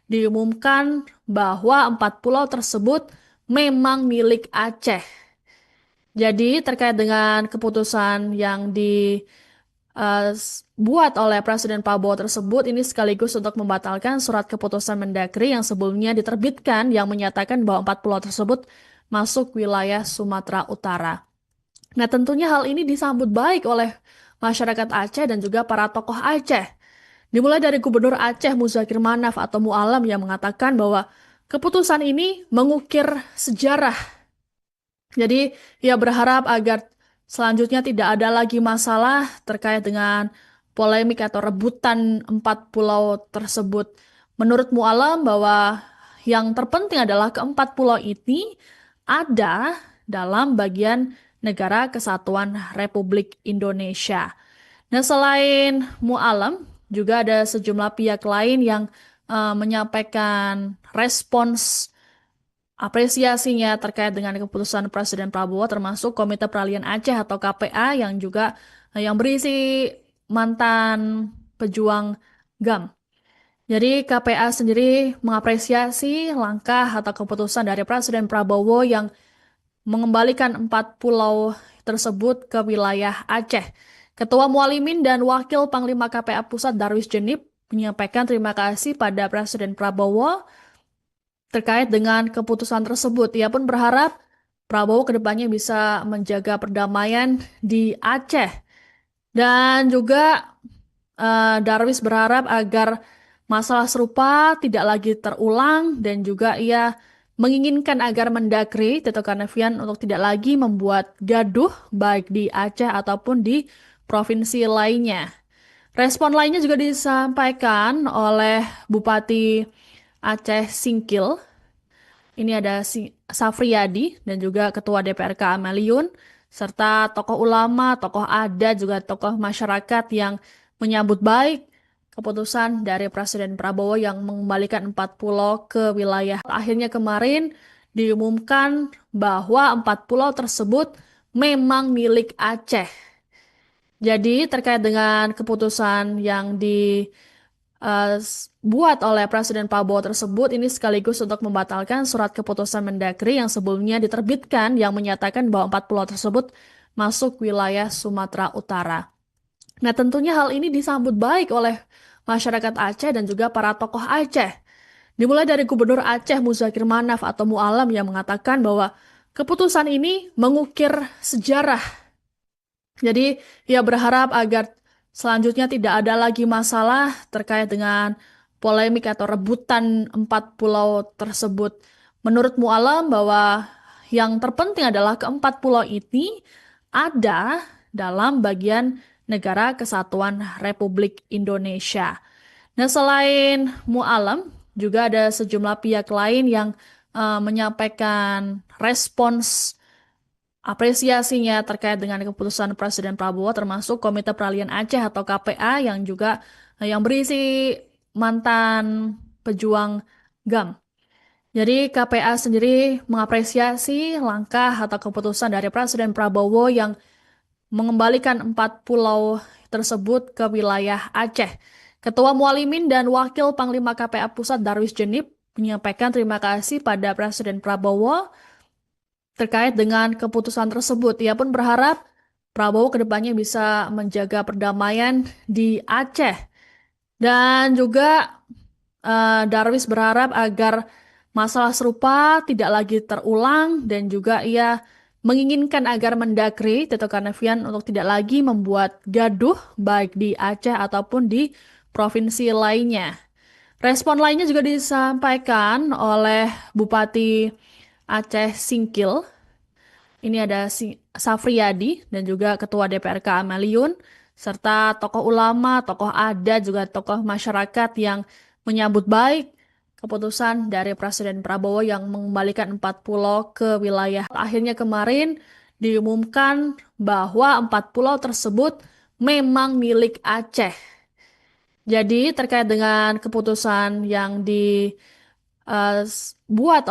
diumumkan bahwa 4 pulau tersebut memang milik Aceh. Jadi terkait dengan keputusan yang dibuat oleh Presiden Prabowo tersebut, ini sekaligus untuk membatalkan surat keputusan Mendagri yang sebelumnya diterbitkan yang menyatakan bahwa 4 pulau tersebut masuk wilayah Sumatera Utara. Nah, tentunya hal ini disambut baik oleh masyarakat Aceh dan juga para tokoh Aceh. Dimulai dari Gubernur Aceh Muzakir Manaf atau Mualam yang mengatakan bahwa keputusan ini mengukir sejarah. Jadi, ia berharap agar selanjutnya tidak ada lagi masalah terkait dengan polemik atau rebutan 4 pulau tersebut. Menurut Mualam bahwa yang terpenting adalah keempat pulau ini ada dalam bagian Negara Kesatuan Republik Indonesia. Nah, selain Mualam, juga ada sejumlah pihak lain yang menyampaikan respons apresiasinya terkait dengan keputusan Presiden Prabowo, termasuk Komite Peralihan Aceh atau KPA yang juga yang berisi mantan pejuang GAM. Jadi KPA sendiri mengapresiasi langkah atau keputusan dari Presiden Prabowo yang mengembalikan 4 pulau tersebut ke wilayah Aceh. Ketua Mualimin dan Wakil Panglima KPA Pusat Darwis Jenip menyampaikan terima kasih pada Presiden Prabowo terkait dengan keputusan tersebut. Ia pun berharap Prabowo kedepannya bisa menjaga perdamaian di Aceh. Dan juga Darwis berharap agar masalah serupa tidak lagi terulang dan juga ia menginginkan agar Mendagri Tito Karnavian untuk tidak lagi membuat gaduh baik di Aceh ataupun di provinsi lainnya. Respon lainnya juga disampaikan oleh Bupati Aceh Singkil. Ini ada Safriyadi dan juga Ketua DPRK Ameliun, serta tokoh ulama, tokoh adat, juga tokoh masyarakat yang menyambut baik keputusan dari Presiden Prabowo yang mengembalikan 4 pulau ke wilayah. Akhirnya kemarin diumumkan bahwa 4 pulau tersebut memang milik Aceh. Jadi terkait dengan keputusan yang dibuat oleh Presiden Prabowo tersebut, ini sekaligus untuk membatalkan surat keputusan Mendagri yang sebelumnya diterbitkan yang menyatakan bahwa 4 pulau tersebut masuk wilayah Sumatera Utara. Nah, tentunya hal ini disambut baik oleh masyarakat Aceh dan juga para tokoh Aceh. Dimulai dari Gubernur Aceh Muzakir Manaf atau Mualam yang mengatakan bahwa keputusan ini mengukir sejarah. Jadi, ia berharap agar selanjutnya tidak ada lagi masalah terkait dengan polemik atau rebutan 4 pulau tersebut. Menurut Mualam bahwa yang terpenting adalah keempat pulau ini ada dalam bagian Negara Kesatuan Republik Indonesia. Nah, selain Mualam, juga ada sejumlah pihak lain yang menyampaikan respons apresiasinya terkait dengan keputusan Presiden Prabowo, termasuk Komite Peralihan Aceh atau KPA yang juga yang berisi mantan pejuang GAM. Jadi KPA sendiri mengapresiasi langkah atau keputusan dari Presiden Prabowo yang mengembalikan 4 pulau tersebut ke wilayah Aceh. Ketua Mualimin dan Wakil Panglima KPA Pusat Darwis Jenip menyampaikan terima kasih pada Presiden Prabowo terkait dengan keputusan tersebut. Ia pun berharap Prabowo kedepannya bisa menjaga perdamaian di Aceh. Dan juga Darwis berharap agar masalah serupa tidak lagi terulang dan juga ia menginginkan agar Mendagri Tito Karnavian untuk tidak lagi membuat gaduh baik di Aceh ataupun di provinsi lainnya. Respon lainnya juga disampaikan oleh Bupati Aceh Singkil. Ini ada Safriyadi dan juga Ketua DPRK Ameliun, serta tokoh ulama, tokoh adat, juga tokoh masyarakat yang menyambut baik keputusan dari Presiden Prabowo yang mengembalikan 4 pulau ke wilayah. Akhirnya kemarin diumumkan bahwa 4 pulau tersebut memang milik Aceh. Jadi terkait dengan keputusan yang dibuat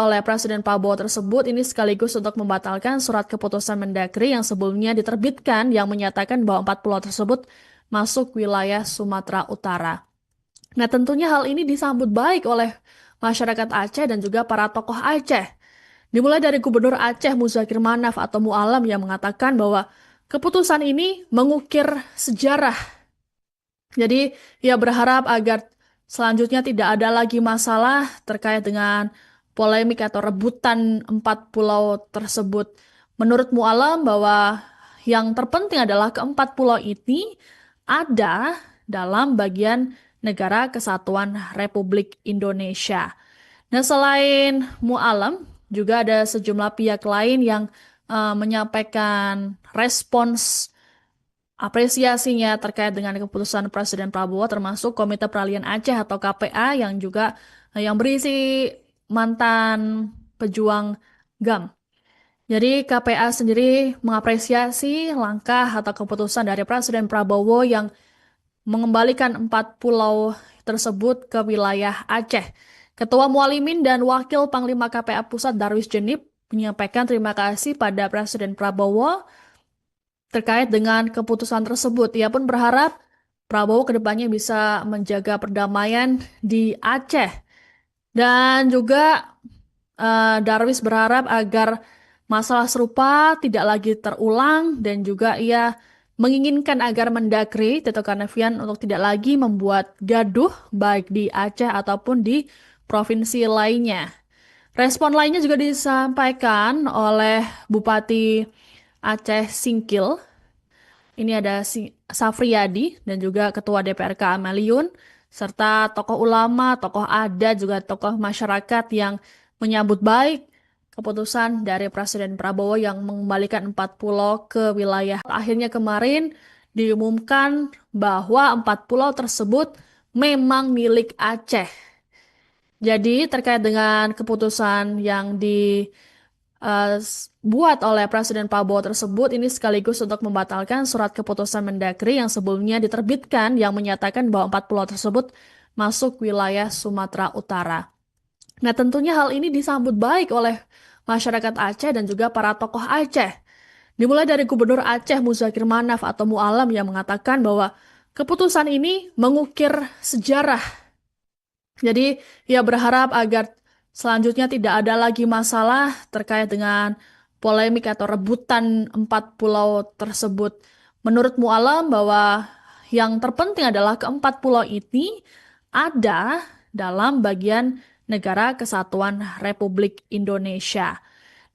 oleh Presiden Prabowo tersebut, ini sekaligus untuk membatalkan surat keputusan Mendagri yang sebelumnya diterbitkan yang menyatakan bahwa 4 pulau tersebut masuk wilayah Sumatera Utara. Nah, tentunya hal ini disambut baik oleh masyarakat Aceh dan juga para tokoh Aceh. Dimulai dari Gubernur Aceh Muzakir Manaf atau Mu'alam yang mengatakan bahwa keputusan ini mengukir sejarah. Jadi ia berharap agar selanjutnya tidak ada lagi masalah terkait dengan polemik atau rebutan 4 pulau tersebut. Menurut Mu'alam bahwa yang terpenting adalah keempat pulau ini ada dalam bagian negara Kesatuan Republik Indonesia. Nah, selain Mu'alam, juga ada sejumlah pihak lain yang menyampaikan respons apresiasinya terkait dengan keputusan Presiden Prabowo, termasuk Komite Peralihan Aceh atau KPA yang juga yang berisi mantan pejuang GAM. Jadi KPA sendiri mengapresiasi langkah atau keputusan dari Presiden Prabowo yang mengembalikan 4 pulau tersebut ke wilayah Aceh. Ketua Mualimin dan Wakil Panglima KPA Pusat Darwis Jenip menyampaikan terima kasih pada Presiden Prabowo terkait dengan keputusan tersebut. Ia pun berharap Prabowo kedepannya bisa menjaga perdamaian di Aceh. Dan juga Darwis berharap agar masalah serupa tidak lagi terulang dan juga ia menginginkan agar Mendagri Tito Karnavian untuk tidak lagi membuat gaduh baik di Aceh ataupun di provinsi lainnya. Respon lainnya juga disampaikan oleh Bupati Aceh Singkil. Ini ada Safriyadi dan juga Ketua DPRK Ameliun, serta tokoh ulama, tokoh adat, juga tokoh masyarakat yang menyambut baik keputusan dari Presiden Prabowo yang mengembalikan 4 pulau ke wilayah. Akhirnya kemarin diumumkan bahwa 4 pulau tersebut memang milik Aceh. Jadi terkait dengan keputusan yang buat oleh Presiden Prabowo tersebut ini sekaligus untuk membatalkan surat keputusan Mendagri yang sebelumnya diterbitkan yang menyatakan bahwa 4 pulau tersebut masuk wilayah Sumatera Utara. Nah, tentunya hal ini disambut baik oleh masyarakat Aceh dan juga para tokoh Aceh. Dimulai dari Gubernur Aceh Muzakir Manaf atau Mu'alam yang mengatakan bahwa keputusan ini mengukir sejarah. Jadi ia berharap agar selanjutnya tidak ada lagi masalah terkait dengan polemik atau rebutan 4 pulau tersebut. Menurut Mu'alam bahwa yang terpenting adalah keempat pulau ini ada dalam bagian negara Kesatuan Republik Indonesia.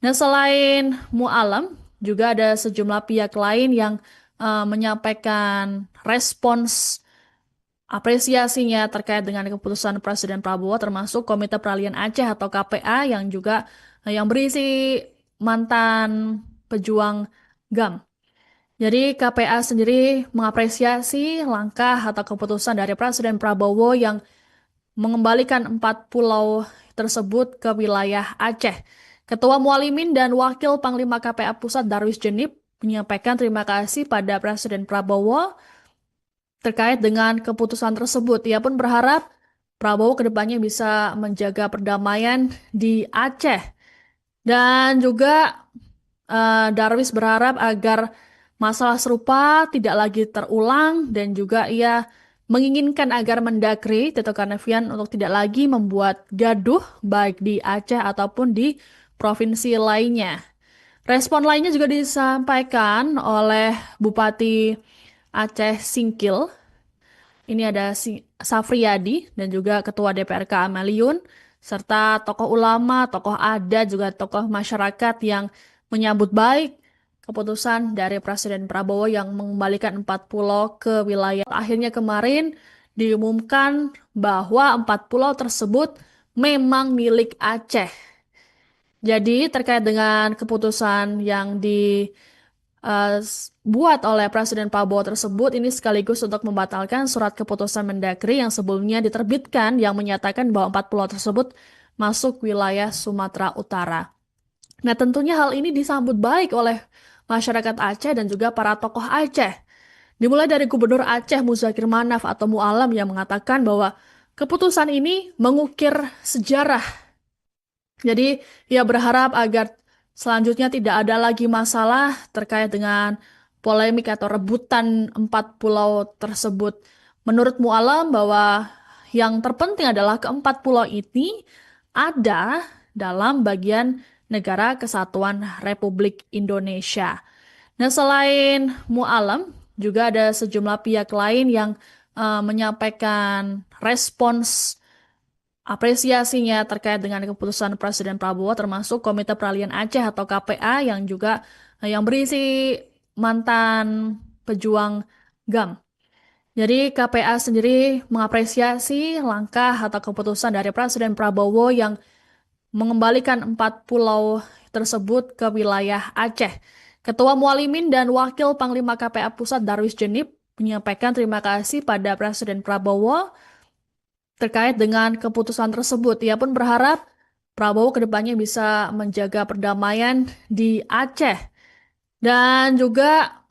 Nah, selain Mu'alam, juga ada sejumlah pihak lain yang menyampaikan respons apresiasinya terkait dengan keputusan Presiden Prabowo, termasuk Komite Peralihan Aceh atau KPA yang juga yang berisi mantan pejuang GAM. Jadi KPA sendiri mengapresiasi langkah atau keputusan dari Presiden Prabowo yang mengembalikan 4 pulau tersebut ke wilayah Aceh. Ketua Mualimin dan Wakil Panglima KPA Pusat Darwis Jenip menyampaikan terima kasih pada Presiden Prabowo terkait dengan keputusan tersebut. Ia pun berharap Prabowo kedepannya bisa menjaga perdamaian di Aceh. Dan juga Darwis berharap agar masalah serupa tidak lagi terulang dan juga ia menginginkan agar Mendagri Tito Karnavian untuk tidak lagi membuat gaduh baik di Aceh ataupun di provinsi lainnya. Respon lainnya juga disampaikan oleh Bupati Aceh Singkil. Ini ada Safriyadi dan juga Ketua DPRK Ameliun, serta tokoh ulama, tokoh adat, juga tokoh masyarakat yang menyambut baik keputusan dari Presiden Prabowo yang mengembalikan 4 pulau ke wilayah. Akhirnya kemarin diumumkan bahwa 4 pulau tersebut memang milik Aceh. Jadi terkait dengan keputusan yang buat oleh Presiden Prabowo tersebut ini sekaligus untuk membatalkan surat keputusan Mendagri yang sebelumnya diterbitkan yang menyatakan bahwa 4 pulau tersebut masuk wilayah Sumatera Utara. Nah, tentunya hal ini disambut baik oleh masyarakat Aceh dan juga para tokoh Aceh. Dimulai dari Gubernur Aceh Muzakir Manaf atau Mu'alam yang mengatakan bahwa keputusan ini mengukir sejarah. Jadi ia berharap agar selanjutnya tidak ada lagi masalah terkait dengan polemik atau rebutan 4 pulau tersebut. Menurut Mu'alam bahwa yang terpenting adalah keempat pulau ini ada dalam bagian negara kesatuan Republik Indonesia. Nah, selain Mu'alam, juga ada sejumlah pihak lain yang menyampaikan respons apresiasinya terkait dengan keputusan Presiden Prabowo, termasuk Komite Peralihan Aceh atau KPA yang juga yang berisi mantan pejuang GAM. Jadi KPA sendiri mengapresiasi langkah atau keputusan dari Presiden Prabowo yang mengembalikan 4 pulau tersebut ke wilayah Aceh. Ketua Mualimin dan Wakil Panglima KPA Pusat Darwis Jenip menyampaikan terima kasih pada Presiden Prabowo terkait dengan keputusan tersebut. Ia pun berharap Prabowo kedepannya bisa menjaga perdamaian di Aceh. Dan juga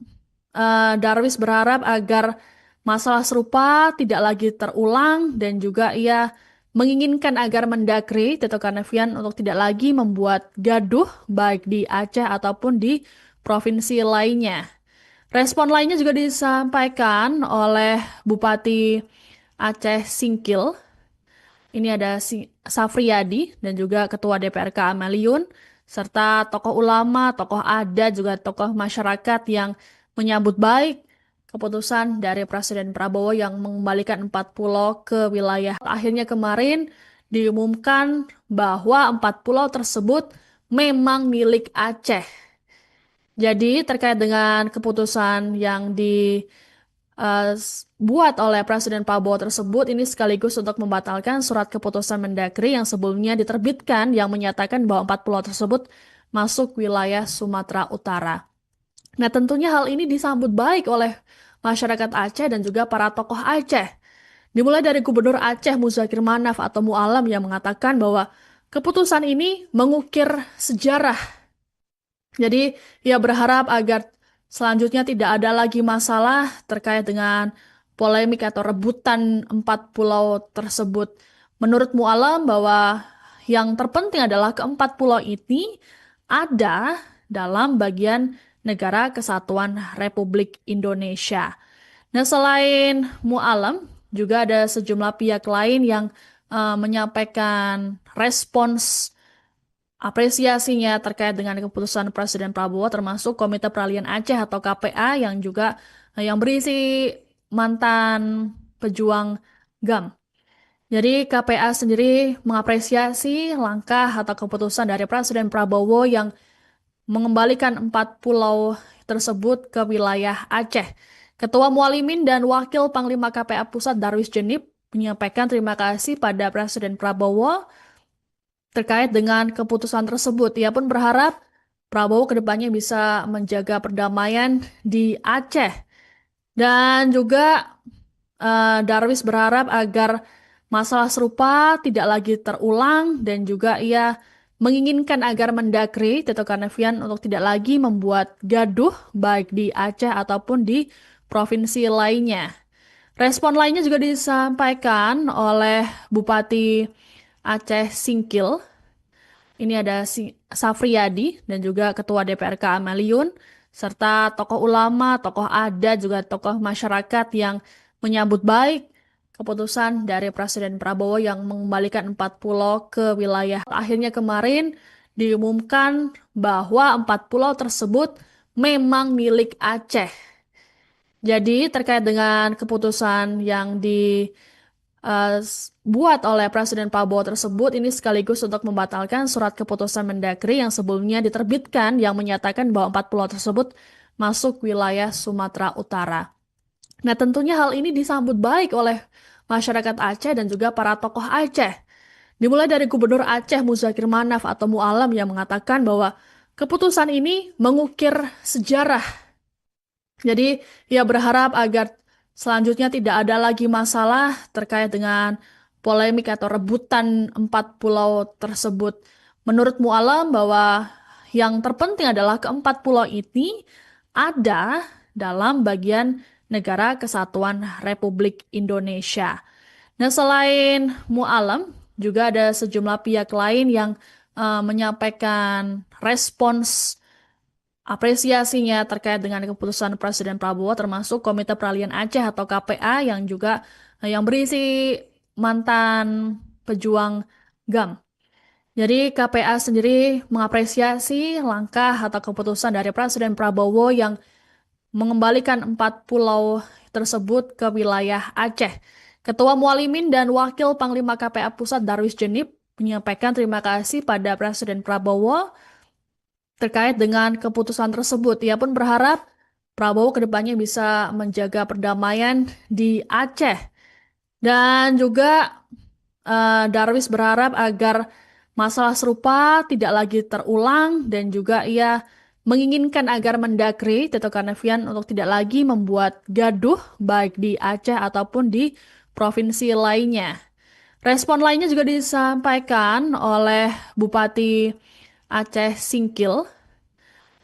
Darwis berharap agar masalah serupa tidak lagi terulang dan juga ia menginginkan agar Mendagri Tito Karnavian untuk tidak lagi membuat gaduh baik di Aceh ataupun di provinsi lainnya. Respon lainnya juga disampaikan oleh Bupati Aceh Singkil. Ini ada Safriyadi dan juga Ketua DPRK Ameliun, serta tokoh ulama, tokoh adat, juga tokoh masyarakat yang menyambut baik keputusan dari Presiden Prabowo yang mengembalikan 4 pulau ke wilayah. Akhirnya kemarin diumumkan bahwa 4 pulau tersebut memang milik Aceh. Jadi terkait dengan keputusan yang buat oleh Presiden Prabowo tersebut ini sekaligus untuk membatalkan surat keputusan Mendagri yang sebelumnya diterbitkan yang menyatakan bahwa 4 pulau tersebut masuk wilayah Sumatera Utara. Nah, tentunya hal ini disambut baik oleh masyarakat Aceh dan juga para tokoh Aceh. Dimulai dari Gubernur Aceh Muzakir Manaf atau Mu'alam yang mengatakan bahwa keputusan ini mengukir sejarah. Jadi, ia berharap agar selanjutnya tidak ada lagi masalah terkait dengan polemik atau rebutan 4 pulau tersebut. Menurut Mu'alam bahwa yang terpenting adalah keempat pulau ini ada dalam bagian negara kesatuan Republik Indonesia. Nah, selain Mu'alam, juga ada sejumlah pihak lain yang menyampaikan respons apresiasinya terkait dengan keputusan Presiden Prabowo, termasuk Komite Peralihan Aceh atau KPA yang juga yang berisi mantan pejuang GAM. Jadi KPA sendiri mengapresiasi langkah atau keputusan dari Presiden Prabowo yang mengembalikan 4 pulau tersebut ke wilayah Aceh. Ketua Mualimin dan Wakil Panglima KPA Pusat Darwis Jenip menyampaikan terima kasih pada Presiden Prabowo terkait dengan keputusan tersebut. Ia pun berharap Prabowo kedepannya bisa menjaga perdamaian di Aceh. Dan juga Darwis berharap agar masalah serupa tidak lagi terulang dan juga ia menginginkan agar Mendagri Tito Karnavian untuk tidak lagi membuat gaduh baik di Aceh ataupun di provinsi lainnya. Respon lainnya juga disampaikan oleh Bupati Aceh Singkil. Ini ada Safriyadi dan juga Ketua DPRK Ameliun, serta tokoh ulama, tokoh adat, juga tokoh masyarakat yang menyambut baik keputusan dari Presiden Prabowo yang mengembalikan 4 pulau ke wilayah. Akhirnya kemarin diumumkan bahwa 4 pulau tersebut memang milik Aceh. Jadi terkait dengan keputusan yang buat oleh Presiden Prabowo tersebut ini sekaligus untuk membatalkan surat keputusan Mendagri yang sebelumnya diterbitkan yang menyatakan bahwa 4 pulau tersebut masuk wilayah Sumatera Utara. Nah, tentunya hal ini disambut baik oleh masyarakat Aceh dan juga para tokoh Aceh. Dimulai dari Gubernur Aceh Muzakir Manaf atau Mu'alam yang mengatakan bahwa keputusan ini mengukir sejarah. Jadi, ia berharap agar selanjutnya tidak ada lagi masalah terkait dengan polemik atau rebutan 4 pulau tersebut. Menurut Mu'alam bahwa yang terpenting adalah keempat pulau ini ada dalam bagian negara kesatuan Republik Indonesia. Nah, selain Mu'alam, juga ada sejumlah pihak lain yang menyampaikan respons apresiasinya terkait dengan keputusan Presiden Prabowo, termasuk Komite Peralihan Aceh atau KPA yang juga yang berisi mantan pejuang GAM. Jadi KPA sendiri mengapresiasi langkah atau keputusan dari Presiden Prabowo yang mengembalikan 4 pulau tersebut ke wilayah Aceh. Ketua Mualimin dan Wakil Panglima KPA Pusat Darwis Jenip menyampaikan terima kasih pada Presiden Prabowo terkait dengan keputusan tersebut. Ia pun berharap Prabowo kedepannya bisa menjaga perdamaian di Aceh. Dan juga Darwis berharap agar masalah serupa tidak lagi terulang dan juga ia menginginkan agar Mendagri Tito Karnavian untuk tidak lagi membuat gaduh baik di Aceh ataupun di provinsi lainnya. Respon lainnya juga disampaikan oleh Bupati Aceh Singkil.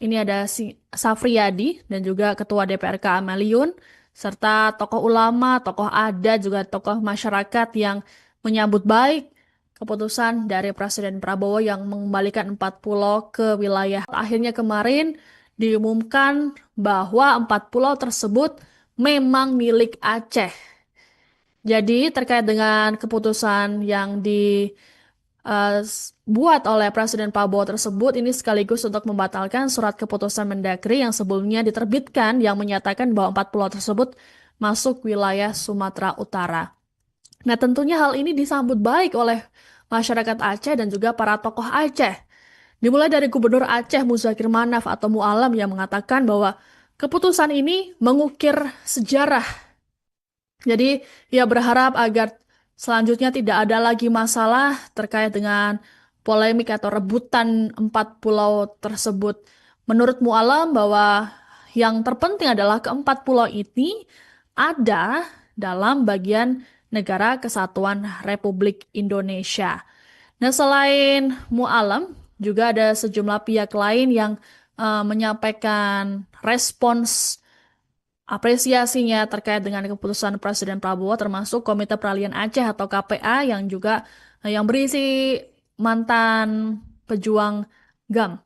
Ini ada Safriyadi dan juga Ketua DPRK Amaliun, serta tokoh ulama, tokoh adat, juga tokoh masyarakat yang menyambut baik keputusan dari Presiden Prabowo yang mengembalikan 4 pulau ke wilayah. Akhirnya kemarin diumumkan bahwa 4 pulau tersebut memang milik Aceh. Jadi terkait dengan keputusan yang dibuat oleh Presiden Prabowo tersebut, ini sekaligus untuk membatalkan surat keputusan Mendagri yang sebelumnya diterbitkan yang menyatakan bahwa 4 pulau tersebut masuk wilayah Sumatera Utara. Nah, tentunya hal ini disambut baik oleh masyarakat Aceh dan juga para tokoh Aceh. Dimulai dari Gubernur Aceh Muzakir Manaf atau Mu'alam yang mengatakan bahwa keputusan ini mengukir sejarah. Jadi, ia berharap agar selanjutnya tidak ada lagi masalah terkait dengan polemik atau rebutan 4 pulau tersebut. Menurut Mu'alam bahwa yang terpenting adalah keempat pulau ini ada dalam bagian Negara Kesatuan Republik Indonesia. Nah, selain Mu'alam, juga ada sejumlah pihak lain yang menyampaikan respons apresiasinya terkait dengan keputusan Presiden Prabowo, termasuk Komite Peralihan Aceh atau KPA yang juga yang berisi mantan pejuang GAM.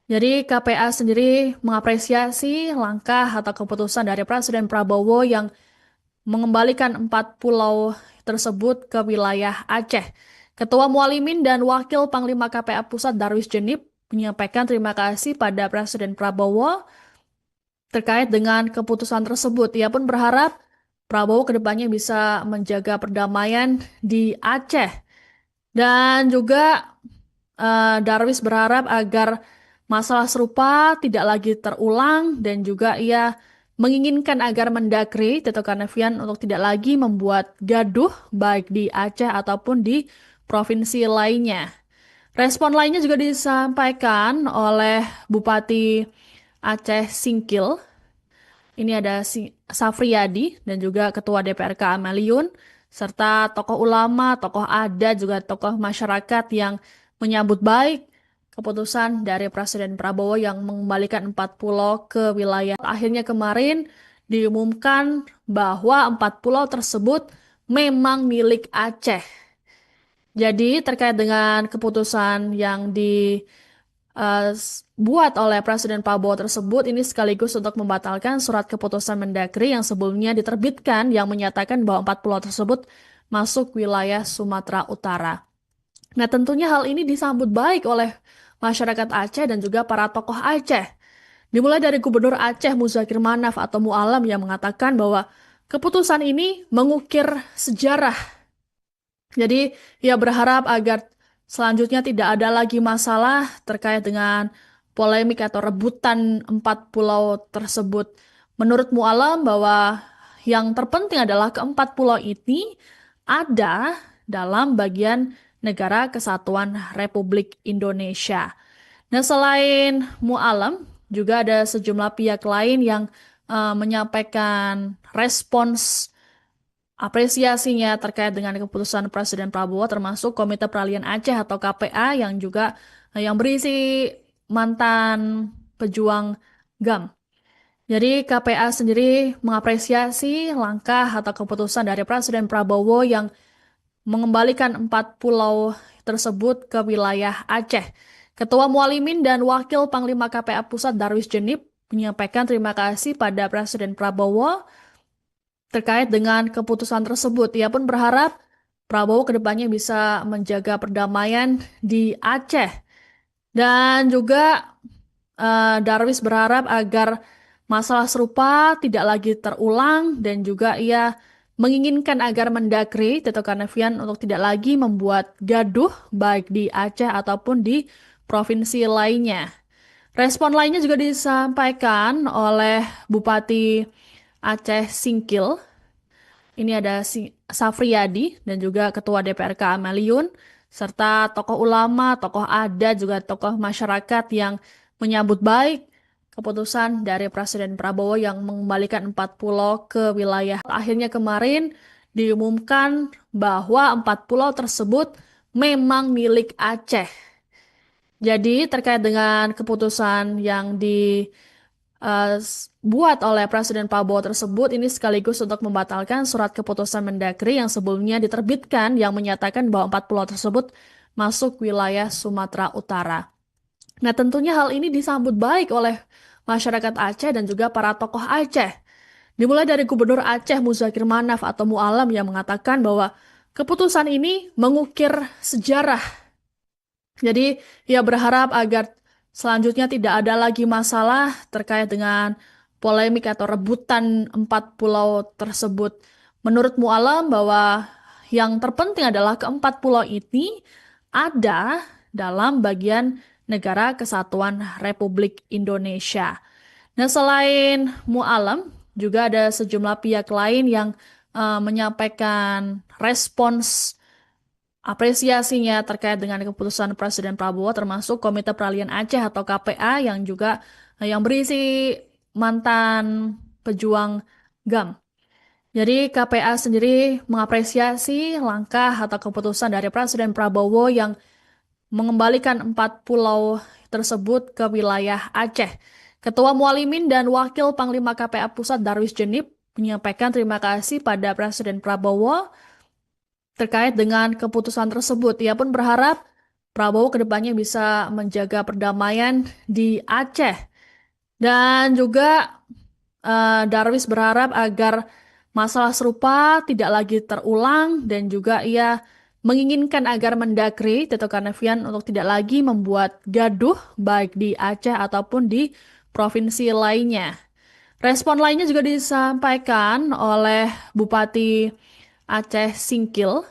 Jadi KPA sendiri mengapresiasi langkah atau keputusan dari Presiden Prabowo yang mengembalikan 4 pulau tersebut ke wilayah Aceh. Ketua Mualimin dan Wakil Panglima KPA Pusat Darwis Jenip menyampaikan terima kasih pada Presiden Prabowo terkait dengan keputusan tersebut. Ia pun berharap Prabowo kedepannya bisa menjaga perdamaian di Aceh. Dan juga Darwis berharap agar masalah serupa tidak lagi terulang dan juga ia menginginkan agar Mendagri Tito Karnavian untuk tidak lagi membuat gaduh baik di Aceh ataupun di provinsi lainnya. Respon lainnya juga disampaikan oleh Bupati Aceh Singkil. Ini ada Safriyadi dan juga Ketua DPRK Amaliun, serta tokoh ulama, tokoh adat, juga tokoh masyarakat yang menyambut baik keputusan dari Presiden Prabowo yang mengembalikan 4 pulau ke wilayah. Akhirnya kemarin diumumkan bahwa 4 pulau tersebut memang milik Aceh. Jadi terkait dengan keputusan yang dibuat oleh Presiden Prabowo tersebut, ini sekaligus untuk membatalkan surat keputusan Mendagri yang sebelumnya diterbitkan yang menyatakan bahwa 4 pulau tersebut masuk wilayah Sumatera Utara. Nah, tentunya hal ini disambut baik oleh masyarakat Aceh dan juga para tokoh Aceh. Dimulai dari Gubernur Aceh Muzakir Manaf atau Mu'alam yang mengatakan bahwa keputusan ini mengukir sejarah. Jadi, ia berharap agar selanjutnya tidak ada lagi masalah terkait dengan polemik atau rebutan 4 pulau tersebut. Menurut Mu'alam bahwa yang terpenting adalah keempat pulau ini ada dalam bagian Negara Kesatuan Republik Indonesia. Nah, selain Mu'alam, juga ada sejumlah pihak lain yang menyampaikan respons apresiasinya terkait dengan keputusan Presiden Prabowo, termasuk Komite Peralihan Aceh atau KPA yang juga yang berisi mantan pejuang GAM. Jadi KPA sendiri mengapresiasi langkah atau keputusan dari Presiden Prabowo yang mengembalikan 4 pulau tersebut ke wilayah Aceh. Ketua Mualimin dan Wakil Panglima KPA Pusat Darwis Jenip menyampaikan terima kasih pada Presiden Prabowo terkait dengan keputusan tersebut. Ia pun berharap Prabowo kedepannya bisa menjaga perdamaian di Aceh. Dan juga Darwis berharap agar masalah serupa tidak lagi terulang dan juga ia menginginkan agar Mendagri Tito Karnavian untuk tidak lagi membuat gaduh baik di Aceh ataupun di provinsi lainnya. Respon lainnya juga disampaikan oleh Bupati Aceh Singkil. Ini ada Safriyadi dan juga Ketua DPRK Amaliun, serta tokoh ulama, tokoh adat, juga tokoh masyarakat yang menyambut baik keputusan dari Presiden Prabowo yang mengembalikan 4 pulau ke wilayah. Akhirnya kemarin diumumkan bahwa 4 pulau tersebut memang milik Aceh. Jadi terkait dengan keputusan yang buat oleh Presiden Prabowo tersebut ini sekaligus untuk membatalkan surat keputusan Mendagri yang sebelumnya diterbitkan yang menyatakan bahwa 4 pulau tersebut masuk wilayah Sumatera Utara. Nah, tentunya hal ini disambut baik oleh masyarakat Aceh dan juga para tokoh Aceh. Dimulai dari Gubernur Aceh Muzakir Manaf atau Mu'alam yang mengatakan bahwa keputusan ini mengukir sejarah. Jadi, ia berharap agar selanjutnya tidak ada lagi masalah terkait dengan polemik atau rebutan 4 pulau tersebut. Menurut Mu'alam bahwa yang terpenting adalah keempat pulau ini ada dalam bagian negara kesatuan Republik Indonesia. Nah, selain Mu'alam, juga ada sejumlah pihak lain yang menyampaikan respons apresiasinya terkait dengan keputusan Presiden Prabowo, termasuk Komite Peralihan Aceh atau KPA yang juga yang berisi mantan pejuang GAM. Jadi KPA sendiri mengapresiasi langkah atau keputusan dari Presiden Prabowo yang mengembalikan 4 pulau tersebut ke wilayah Aceh. Ketua Mualimin dan Wakil Panglima KPA Pusat Darwis Jenip menyampaikan terima kasih pada Presiden Prabowo terkait dengan keputusan tersebut. Ia pun berharap Prabowo kedepannya bisa menjaga perdamaian di Aceh. Dan juga Darwis berharap agar masalah serupa tidak lagi terulang dan juga ia menginginkan agar Mendagri Tito Karnavian untuk tidak lagi membuat gaduh baik di Aceh ataupun di provinsi lainnya. Respon lainnya juga disampaikan oleh Bupati Aceh Singkil.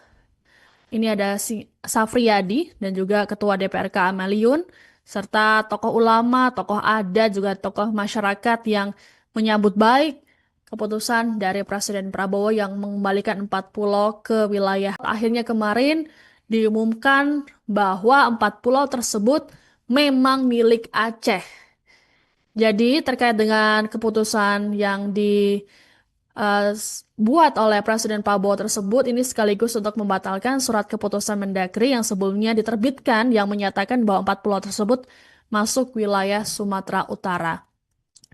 Ini ada Safriyadi dan juga Ketua DPRK Amaliun, serta tokoh ulama, tokoh adat, juga tokoh masyarakat yang menyambut baik keputusan dari Presiden Prabowo yang mengembalikan 4 pulau ke wilayah. Akhirnya kemarin diumumkan bahwa 4 pulau tersebut memang milik Aceh. Jadi terkait dengan keputusan yang buat oleh Presiden Prabowo tersebut ini sekaligus untuk membatalkan surat keputusan Mendagri yang sebelumnya diterbitkan yang menyatakan bahwa 4 pulau tersebut masuk wilayah Sumatera Utara.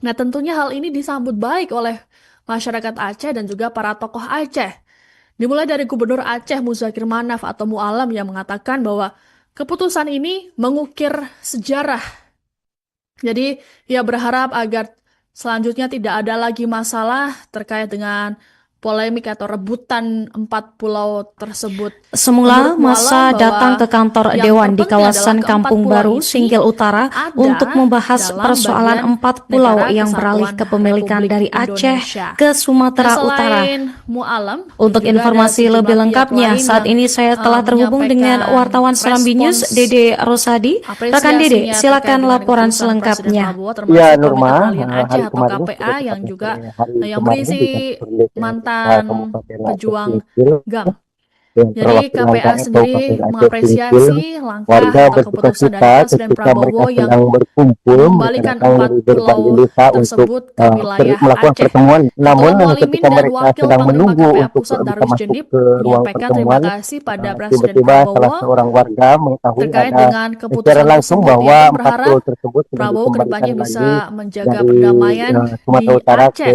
Nah, tentunya hal ini disambut baik oleh masyarakat Aceh dan juga para tokoh Aceh. Dimulai dari Gubernur Aceh Muzakir Manaf atau Mu'alam yang mengatakan bahwa keputusan ini mengukir sejarah. Jadi, ia berharap agar selanjutnya tidak ada lagi masalah terkait dengan polemik atau rebutan 4 pulau tersebut. Semula Menurut masa Mu'alam datang ke bahwa kantor yang Dewan di terpenting adalah kawasan keempat Kampung pulau Baru, ini Singkil Utara ada untuk membahas dalam persoalan bagian 4 pulau negara yang beralih kesatuan kepemilikan Republik dari Aceh Indonesia. ke Nah, Sumatera Utara. selain Mu'alam, Untuk juga ada informasi sejumlah lebih pihak lengkapnya, lain saat yang ini saya telah terhubung dengan menyampaikan wartawan Serambi News, respons Dede Rosadi. Rekan Dede, apresiasinya terkait silakan dengan laporan keputusan Presiden selengkapnya. Prabowo, Ya, termasuk Komite Nurma, Peralihan Aceh hari atau kemarin KPA seperti yang tepatnya juga sore hari yang kemarin berisi di kantor DPR mantan Kabupaten Aceh pejuang Singkil GAM. yang Jadi perwakilan KPA sendiri Kabupaten Aceh Singkil, mengapresiasi langkah warga atau berduka keputusan dari cita Presiden ketika mereka Prabowo yang sedang berkumpul, mereka mengembalikan datang dari 4 berbagai pulau desa untuk tersebut ke wilayah melakukan Aceh. pertemuan. Ketua Namun Mualimin ketika dan mereka Wakil sedang Panglima menunggu KPA untuk Pusat bisa Darwis masuk Jenip ke ruang menyampaikan terima pertemuan, kasih pada Presiden tiba-tiba salah Prabowo seorang warga mengetahui terkait ada dengan secara keputusan langsung tersebut. Ia bahwa pun 4 pulau berharap tersebut sudah Prabowo dikembalikan kedepannya lagi bisa menjaga dari perdamaian Sumatera di Utara ke Aceh.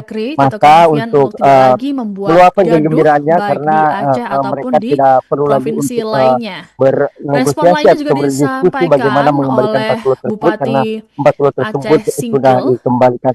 Mendagri Tito maka Karnavian untuk untuk tidak lagi membuat meluapkan gaduh kegembiraannya baik karena di Aceh ataupun mereka di tidak perlu lagi provinsi untuk lainnya. Respon bernegosiasi lainnya atau juga berdiskusi bagaimana disampaikan mengembalikan oleh 40 tersebut karena Bupati 40 tersebut Aceh sudah Singkil dikembalikan.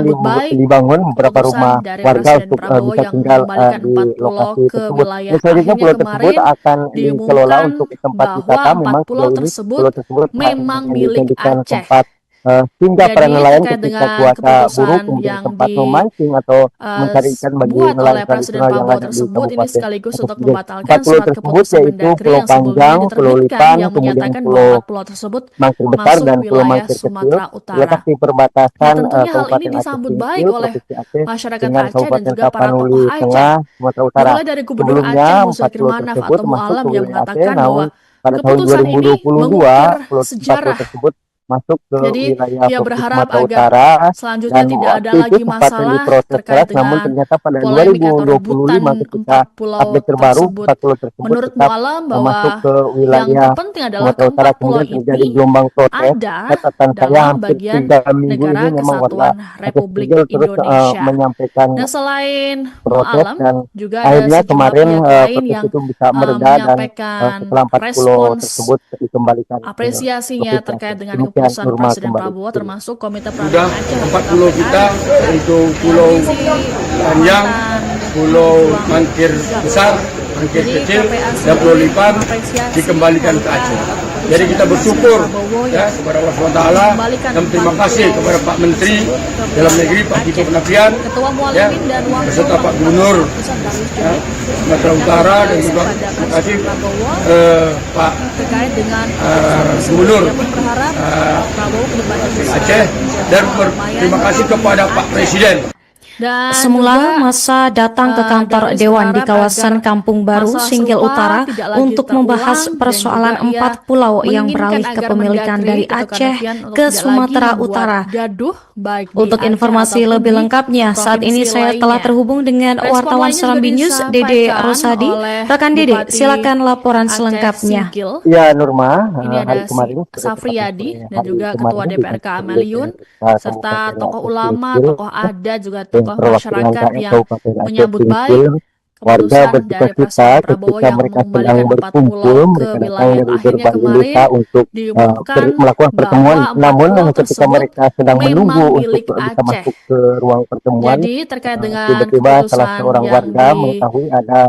menyambut baik dibangun beberapa keputusan rumah dari warga Presiden untuk Prabowo bisa yang tinggal mengembalikan di 4 pulau lokasi ke tersebut. wilayah. Selanjutnya Akhirnya pulau tersebut kemarin akan dikelola diumumkan untuk tempat bahwa wisata. 4 Memang pulau sejauh ini tersebut pulau tersebut memang hanya milik dijadikan Aceh. tempat sehingga para Jadi nelayan terkait ketika dengan cuaca buruk keputusan kemudian yang sempat memancing atau mencari ikan bagi dibuat nelayan oleh Presiden tradisional yang Prabowo ada di tersebut ini Kabupaten sekaligus untuk tersebut. membatalkan 4 pulau surat tersebut keputusan yaitu Mendagri Pulau yang sebelumnya Panjang, Pulau diterbitkan Lipan, yang kemudian menyatakan bahwa Pulau 4 pulau tersebut Mangkir Besar masuk dan Pulau wilayah Mangkir Kecil Sumatera terletak Utara. di Nah, perbatasan tentunya hal ini Kabupaten Aceh disambut baik Singkil, oleh Provinsi Aceh masyarakat dengan Aceh dan Kabupaten juga para Tapanuli tokoh Aceh. Tengah, Sumatera Utara. Dimulai dari Gubernur Sebelumnya Aceh 4 Muzakir pulau Manaf tersebut atau masuk Mualam ke yang wilayah Aceh, mengatakan namun bahwa pada tahun keputusan ini 2022 mengukir 4 pulau sejarah. tersebut masuk ke Jadi wilayah ia Provinsi berharap Sumatera agar Utara selanjutnya dan tidak ada waktu itu lagi sempat masalah diproses terkait keras, namun dengan ternyata pada polemik atau rebutan 2025 ketika 4 pulau update terbaru tersebut. 4 pulau tersebut Menurut tetap Mualam masuk bahwa ke yang wilayah terpenting adalah Sumatera Utara, keempat pulau kemudian terjadi ini gelombang protes. ada Catatan saya dalam hampir bagian 3 minggu ini negara memang warga kesatuan Aceh Republik Singkil terus Indonesia. menyampaikan Nah, selain protes, Mualam, dan juga ada akhirnya sejumlah kemarin pihak lain protes yang itu bisa mereda dan menyampaikan setelah 4 pulau respons tersebut dikembalikan ke apresiasinya Provinsi terkait Aceh. dengan Demikian keputusan Nurma Presiden kembali. Prabowo termasuk Komite Sudah Peradilan Aceh atau 4 pulau KPA kita, dan juga yaitu yang Pulau berisi Panjang, mantan Pulau pejuang Mangkir juga. Besar, Mangkir Jadi Kecil, KPA dan Pulau sendiri Lipan mengapresiasi dikembalikan ke berupa Aceh. keputusan Jadi kita Presiden bersyukur Prabowo ya yang kepada Allah SWT mengembalikan dan terima 4 kasih pulau kepada Pak Menteri tersebut ke Dalam wilayah Negeri Pak Tito Aceh. Karnavian Ketua ya, Mualimin dan Wakil beserta Pak Wali Kota Gubernur Pusat Darwis ya, Juni Sumatera Utara dan juga kepada terima kasih Presiden Prabowo Pak terkait dengan keputusan tersebut. Gubernur Ia pun berharap Prabowo kedepannya bisa Aceh dan terima kasih kepada Pak Presiden. Dan Semula juga masa datang ke kantor Darwis Dewan di berharap kawasan agar Kampung Baru, masalah Singkil serupa Utara tidak lagi untuk membahas terulang, dan persoalan juga ia 4 pulau yang menginginkan beralih agar kepemilikan Mendagri dari Tito Aceh Karnavian untuk ke tidak lagi Sumatera membuat Utara. gaduh baik di Untuk Aceh informasi ataupun lebih di lengkapnya, saat ini provinsi saya telah lainnya. terhubung dengan Respon wartawan lainnya juga Serambi News, Dede disampaikan Rosadi. oleh Rekan Dede, Bupati silakan laporan Aceh selengkapnya. Singkil. Ya Nurma, Ini hari ada kemarin Safriyadi dan hari juga Ketua kemarin DPRK Ameliun serta Kabupaten tokoh Aceh ulama, Singkil tokoh adat, juga dan tokoh perwakilan masyarakat rakyat yang Kabupaten Aceh menyambut baik Singkil. Warga keputusan berduka dari cita Presiden Prabowo ketika yang mereka sedang mengembalikan 4 berkumpul, pulau ke mereka datang wilayah. dari Akhirnya berbagai desa kemarin untuk diumumkan melakukan pertemuan. bahwa 4 Namun pulau ketika tersebut mereka sedang menunggu memang untuk milik bisa Aceh. masuk ke ruang pertemuan, Jadi terkait dengan tiba-tiba salah keputusan seorang yang warga mengetahui ada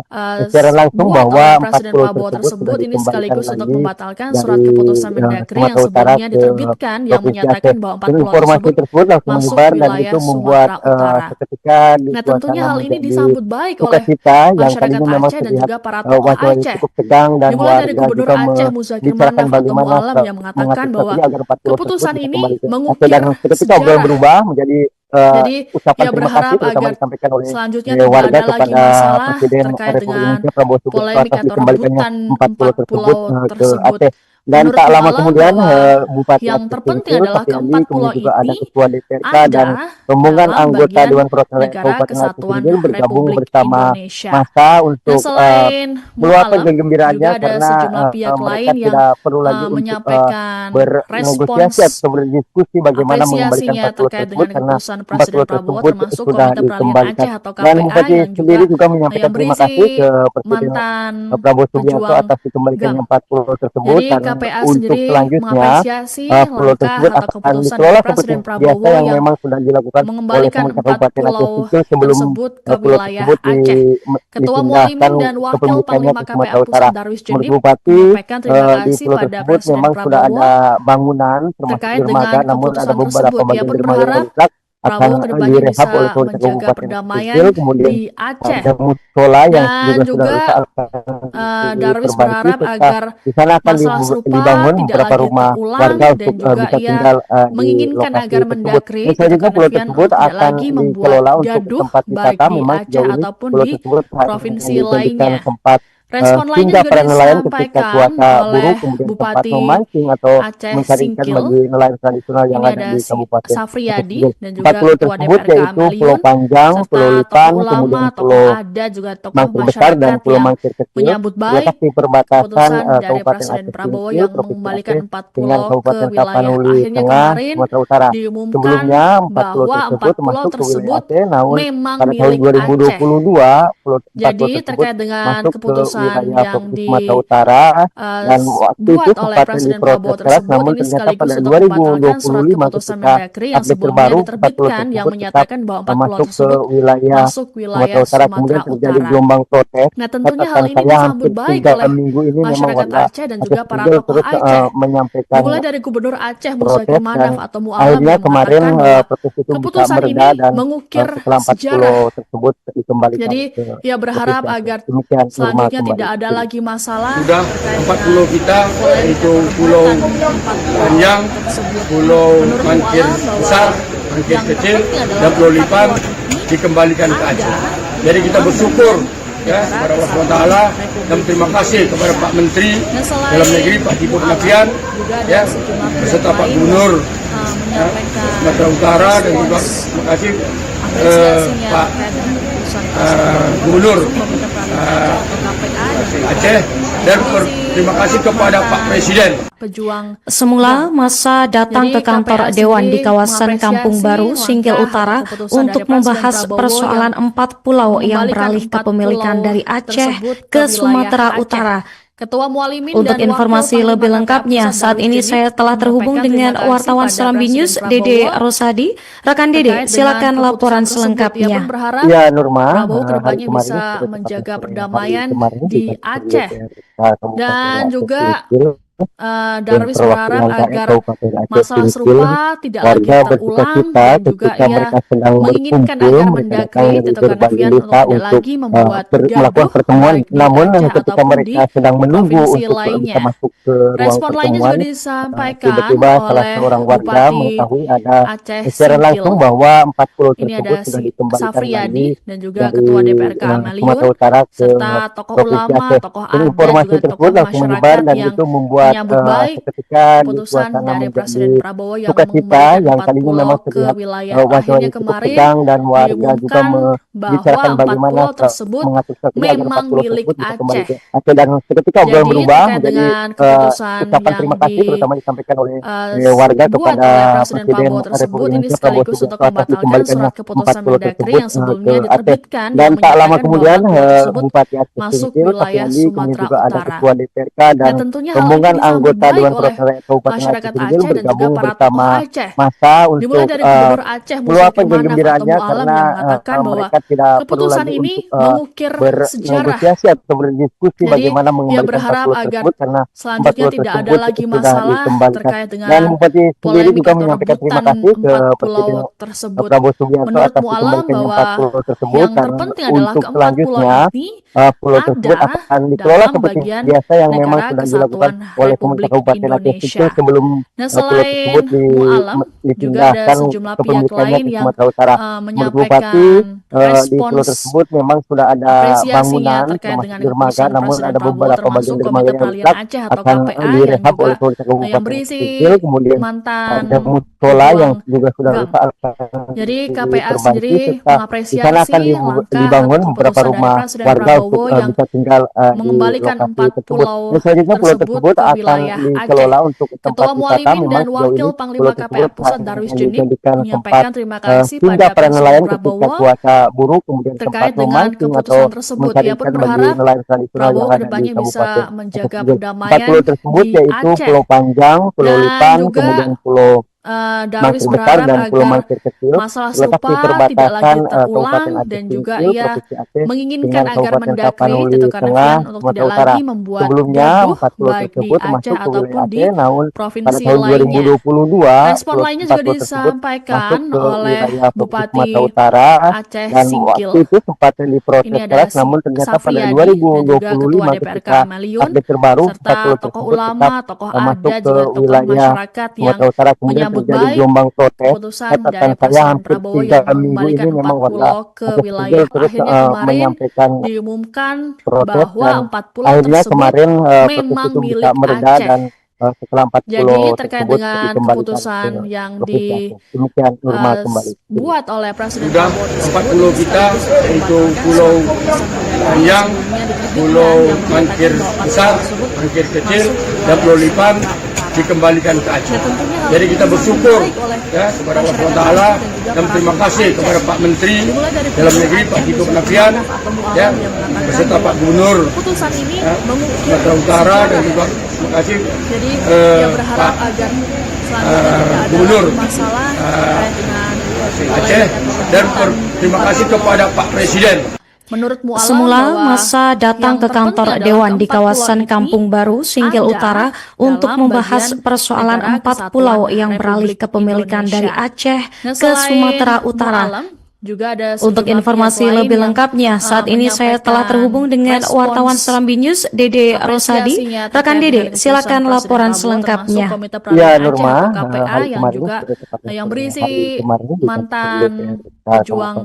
secara langsung dibuat bahwa oleh 4 Presiden pulau Prabowo tersebut sudah tersebut ini dikembalikan sekaligus untuk lagi membatalkan surat dari keputusan Mendagri yang Sumatera Utara sebelumnya ke diterbitkan yang Provinsi Aceh. menyatakan bahwa 4 Dan pulau informasi tersebut tersebut langsung masuk menyebar dan wilayah itu membuat Sumatera Utara. seketika di Nah, tentunya suasana hal ini menjadi disambut baik duka oleh cita yang masyarakat tadinya memang Aceh dan terlihat juga para tokoh wajah Aceh. cukup tegang dan Dimulai dari warga Gubernur juga Aceh Muzakir membicarakan Manaf atau bagaimana Mualam yang mengatakan mengatur bahwa strategi agar 4 pulau tersebut keputusan bisa ini kembali ke Aceh, dan mengukir seketika obrolan sejarah. berubah menjadi Jadi ucapan ia terima kasih berharap terutama agar disampaikan oleh selanjutnya tidak warga ada lagi kepada masalah Presiden terkait Republik dengan Indonesia Prabowo Subianto polemik atas atau dikembalikannya rebutan 4 pulau 4 tersebut pulau ke tersebut. Aceh. Dan Menurut tak lama Mualam kemudian bahwa Bupati yang Aceh terpenting Singkil, adalah Safriyadi, keempat pulau kemudian juga ada ini Ketua DPRK dan ada rombongan dalam anggota bagian Dewan Perwakilan negara Kabupaten Aceh kesatuan Singkil bergabung Republik bersama Indonesia. massa Nah, untuk selain meluapkan Mualam, kegembiraannya juga ada karena sejumlah pihak mereka lain yang tidak perlu lagi untuk menyampaikan bernegosiasi respons atau berdiskusi bagaimana mengembalikan apresiasinya 4 pulau terkait tersebut dengan karena keputusan 4 Presiden pulau Prabowo tersebut termasuk sudah Komite Peralihan dikembalikan. Aceh atau Dan KPA Bupati yang juga sendiri juga menyampaikan yang terima berisi kasih ke Presiden mantan Prabowo Subianto pejuang atas dikembalikannya GAM. 4 pulau tersebut, Jadi dan KPA untuk sendiri selanjutnya mengapresiasi pulau langkah tersebut atau akan keputusan dari dikelola seperti Presiden biasa Prabowo yang yang memang sudah dilakukan oleh mengembalikan pemerintah 4 Kabupaten Aceh pulau Singkil sebelum tersebut ke pulau wilayah tersebut Aceh. Ketua dipindahkan Mualimin dan Wakil kepemilikannya Panglima ke KPA Sumatera Utara. Pusat Darwis Menurut Jendip Bupati, menyampaikan terima di kasih pulau pada tersebut Presiden memang sudah Prabowo ada bangunan termasuk terkait dermaga, dengan namun ada keputusan beberapa tersebut. Ia bagian pun dermaga yang berharap rusak akan Prabowo kedepannya direhab oleh bisa pemerintah menjaga Kabupaten Aceh Singkil. perdamaian Kemudian di Aceh. ada musola yang Dan juga sudah juga rusak akan Darwis diperbaiki, berharap serta agar di sana akan masalah serupa dibangun tidak beberapa lagi rumah terulang, warga dan untuk juga bisa ia tinggal di menginginkan lokasi agar tersebut. Mendagri Dan Tito selanjutnya pulau Karnavian tersebut untuk tidak akan lagi membuat dikelola untuk gaduh tempat baik wisata. di Memang Aceh sejauh ini ataupun pulau di tersebut hanya provinsi dijadikan lainnya. tempat Respon lainnya sehingga juga para nelayan ketika disampaikan cuaca buruk oleh kemudian sempat Bupati memancing atau Aceh mencari ikan Singkil. bagi nelayan tradisional yang Ini ada ada di Kabupaten Aceh Safriyadi Singkil. dan 4 juga pulau Ketua tersebut DPRK yaitu Pulau Ameliun Panjang, Pulau serta tokoh Lipan, kemudian ulama, tokoh Pulau adat, juga tokoh Mangkir Besar dan masyarakat Pulau yang Mangkir Kecil menyambut terletak baik di perbatasan keputusan dari Kabupaten Presiden Aceh Prabowo Singkil, yang Provinsi Aceh mengembalikan 4 dengan pulau ke Kabupaten wilayah. Tapanuli Akhirnya Tengah, kemarin Sumatera Utara. diumumkan Sebelumnya 4 pulau bahwa tersebut 4 pulau masuk ke wilayah tersebut Aceh, namun memang pada tahun milik Aceh. 2022 4 pulau Jadi tersebut terkait dengan masuk ke keputusan keputusan wilayah yang Provinsi Sumatera Utara dan waktu itu dibuat oleh sempat Presiden diproses Prabowo keras, tersebut namun ini ternyata sekaligus pada untuk membatalkan surat 2025 keputusan ketika Mendagri yang update sebelumnya terbaru 40 diterbitkan yang tersebut tetap menyatakan bahwa 4 pulau masuk ke tersebut wilayah masuk Sumatera wilayah Utara, kemudian Sumatera terjadi Utara. gelombang protes. Nah, tentunya Catatan hal ini saya disambut hampir baik 3 oleh minggu ini memang masyarakat warga Aceh dan Aceh juga para Singkil tokoh terus Aceh. menyampaikan Dimulai dari Gubernur Aceh protes, Muzakir dan Manaf atau Mu'alam akhirnya yang kemarin mengatakan bahwa protes itu bisa keputusan mereda ini dan mengukir setelah 4 pulau sejarah. tersebut dikembalikan Jadi, ke ia berharap provinsi Aceh. agar Demikian normal selanjutnya kembali. tidak ada lagi masalah Sudah terkait 4 dengan pulau kita, polemik yaitu atau Pulau perdebatan 4 pulau Panjang, tersebut. Pulau Menurut Mangkir Mu'alam bahwa Besar, Mangkir yang Kecil, terpenting adalah dan Pulau 4 Lipan pulau ini dikembalikan ke ada Aceh. di Jadi kita dalam bersyukur Badan ya Negara kepada Allah Kesatuan SWT, dan Republik terima kasih kepada Pak Menteri Nah, selain Dalam Negeri Pak Tito Mu'alam, Karnavian juga ada ya sejumlah pihak beserta Pak lain Gubernur yang menyampaikan Sumatera Utara, dan juga respons terima kasih apresiasinya Pak terkait dengan keputusan tersebut. Gubernur Komite Peradilan atau KPA dan juga Aceh, dan terima kasih kepada Pak Presiden. pejuang. Semula masa datang Jadi, ke kantor KPA Dewan di sendiri kawasan Kampung Baru, mengapresiasi Singkil langkah Utara atau keputusan untuk dari Presiden membahas Prabowo persoalan yang 4 pulau yang mengembalikan beralih 4 kepemilikan pulau dari Aceh tersebut ke wilayah Sumatera Aceh. Utara. Ketua Mualimin Untuk dan Wakil informasi Panglima lebih KPA lengkapnya, Pusat saat Darwis ini Jedid saya telah terhubung menyampaikan dengan terima kasih wartawan pada Serambi Presiden News, Prabowo Dede Rosadi. Rekan Dede, terkait dengan silakan keputusan laporan tersebut. Ia selengkapnya. pun berharap Ya Nurma, Prabowo hari kedepannya kemarin bisa seperti menjaga tepatnya hari perdamaian kemarin di kantor Aceh. DPR Kabupaten Dan Aceh juga Singkil dan Darwis berharap perwakilan rakyat agar Kabupaten Aceh masalah Singkil, serupa tidak lagi warga terulang bersuka-cita dan juga ketika ia mereka sedang menginginkan berkumpul, agar mereka datang Mendagri dari Tito berbagai Karnavian untuk desa tidak untuk lagi membuat melakukan gaduh pertemuan. baik di Namun Aceh ketika ataupun di mereka sedang menunggu provinsi untuk bisa lainnya. masuk ke ruang Respon lainnya pertemuan, juga disampaikan tiba-tiba salah oleh seorang warga Bupati mengetahui ada Aceh secara langsung Singkil. bahwa 4 pulau Ini tersebut ada sudah si dikembalikan lagi Safriyadi dan juga dari Ketua DPRK Sumatera Ameliun Utara ke serta tokoh Provinsi ulama, Aceh. tokoh Dan adat, informasi juga tersebut tokoh langsung menyebar, masyarakat dan yang itu membuat menyambut baik seketika di keputusan suasana dari menjadi Presiden Prabowo yang sukacita, mengembalikan yang 4 tadinya pulau memang ke terlihat wilayah. Akhirnya wajah-wajah cukup kemarin tegang, dan warga juga diumumkan bahwa membicarakan 4 bagaimana pulau tersebut mengatur strategi agar 4 memang pulau milik tersebut bisa kembali Aceh. ke Aceh. Dan seketika obrolan Jadi berubah terkait menjadi dengan keputusan ucapan yang terima kasih terutama disampaikan oleh warga dibuat kepada oleh Presiden Presiden Prabowo tersebut Republik ini Indonesia Prabowo sekaligus untuk Subianto atas membatalkan dikembalikannya surat 4 keputusan pulau Mendagri tersebut yang ke sebelumnya Aceh. diterbitkan Dan yang tak lama menyatakan bahwa kemudian 4 pulau tersebut Bupati Aceh masuk Singkil, wilayah Safiandi, kemudian Sumatera juga ada Utara. Ketua DPRK dan Nah, tentunya hal ini rombongan disambut anggota baik Dewan oleh Perwakilan Kabupaten Aceh masyarakat Singkil Aceh dan juga bergabung para tokoh bersama Aceh. massa Dimulai untuk dari Gubernur Aceh Muzakir meluapkan Manaf atau kegembiraannya Mu'alam karena yang mengatakan bahwa mereka tidak perlu keputusan lagi ini untuk mengukir sejarah. bernegosiasi atau berdiskusi Jadi, bagaimana ia mengembalikan 4 berharap pulau agar tersebut, karena 4 selanjutnya pulau tidak ada tersebut lagi sudah masalah dikembalikan. terkait Dan dengan Bupati sendiri polemik juga atau menyampaikan terima rebutan kasih ke 4 Presiden pulau tersebut. Prabowo Subianto Menurut atas Mu'alam dikembalikannya 4 bahwa pulau tersebut, yang dan terpenting adalah untuk keempat pulau selanjutnya ini pulau tersebut ada akan dikelola dalam seperti bagian biasa yang memang negara sudah dilakukan kesatuan oleh pemerintah Republik Kabupaten Aceh Singkil Indonesia. sebelum Nah, pulau tersebut selain Mu'alam, juga ada dipindahkan sejumlah pihak kepemilikannya lain ke yang Sumatera Utara. Menurut Bupati, menyampaikan di pulau respons tersebut memang sudah ada apresiasinya bangunan terkait termasuk dengan dermaga, keputusan namun Presiden ada Prabowo beberapa termasuk bagian dermaga Komite yang Peralihan rusak Aceh atau akan KPA yang direhab juga oleh pemerintah yang Kabupaten Aceh berisi Singkil. Kemudian ada mantan musola yang pejuang juga sudah GAM. rusak akan Jadi KPA diperbaiki, sendiri serta di sana akan mengapresiasi langkah dibangun atau beberapa keputusan dari rumah Presiden warga untuk Prabowo yang bisa tinggal di mengembalikan lokasi 4 tersebut. pulau Dan selanjutnya pulau tersebut tersebut ke akan wilayah Aceh. dikelola untuk tempat Ketua wisata. Mualimin Memang dan sejauh ini Wakil pulau Panglima KPA tersebut Pusat Darwis hanya Jedid dijadikan tempat menyampaikan terima kasih singgah pada para Presiden nelayan ketika Prabowo cuaca buruk, kemudian tempat terkait dengan memancing atau keputusan tersebut. mencari Ia pun ikan bagi berharap nelayan tradisional yang Prabowo ada di kedepannya Kabupaten bisa Aceh menjaga Singkil. 4 perdamaian pulau tersebut di yaitu Aceh. Pulau Panjang, Pulau Dan Lipan, juga kemudian Pulau Darwis Mangkir Besar, berharap dan Pulau agar Mangkir Kecil masalah terletak di serupa tidak perbatasan lagi Kabupaten terulang Aceh dan juga Singkil, ia Provinsi Aceh dengan menginginkan agar Kabupaten Mendagri Tapanuli Tito Tengah, Karnavian untuk Sumatera tidak Utara. lagi membuat Sebelumnya gaduh 4 pulau baik di tersebut Aceh masuk ke wilayah ataupun di Aceh, namun pada provinsi tahun lainnya. 2022 Respon lainnya 4 juga pulau tersebut masuk disampaikan ke oleh wilayah Provinsi Sumatera Bupati Utara, Aceh dan waktu Singkil. itu sempat Ini diproses ada keras, si namun ternyata pada Safriyadi dan juga Ketua 2025 DPRK ketika Ameliun update terbaru 4 serta pulau tokoh tersebut tetap ulama, tokoh masuk adat, ke juga tokoh wilayah masyarakat yang Sumatera Utara. Kemudian menyambut terjadi baik gelombang protes. keputusan Catatan dari saya Presiden hampir Prabowo 3 yang minggu ini mengembalikan 4 memang warga pulau ke Aceh Singkil wilayah. terus Akhirnya kemarin menyampaikan diumumkan protes, bahwa dan 4 pulau akhirnya tersebut kemarin protes memang itu bisa milik mereda, Aceh. dan setelah 4 pulau Jadi terkait tersebut dengan dikembalikan ke keputusan yang Provinsi Aceh. Demikian normal kembali. dibuat oleh Presiden Sudah Prabowo 4 tersebut pulau ini kita, sekaligus untuk yaitu membatalkan Pulau surat keputusan Mendagri Panjang, Pulau Mangkir Besar, Mangkir Kecil, dan Pulau Lipan dikembalikan ke Aceh. Jadi kita bersyukur ya kepada Allah SWT dan terima kasih kepada Pak Menteri Dalam Negeri Pak Tito Karnavian ya beserta Pak Gubernur Sumatera Utara dan juga terima kasih Pak Gubernur Aceh dan terima kasih kepada Pak Presiden. Menurut Mu'alam Semula bahwa masa datang yang ke kantor terpenting Dewan adalah di keempat kawasan pulau Kampung ini Baru, Singgil ada Utara untuk dalam membahas bagian persoalan Negara 4 Kesatuan pulau yang beralih Republik kepemilikan dari Indonesia. Aceh Nah, ke selain Sumatera Utara. Mu'alam, juga ada Untuk sejumlah informasi pihak lain lebih yang, lengkapnya, saat ini saya telah menyampaikan terhubung dengan respons wartawan Serambi News, Dede Rosadi. apresiasinya Rekan terkait Dede, dengan silakan keputusan laporan Presiden Prabowo selengkapnya. termasuk Komite Ya, Peralihan Aceh Nurma, atau KPA hari yang kemarin juga sudah tepatnya yang hari berisi kemarin di mantan DPR pejuang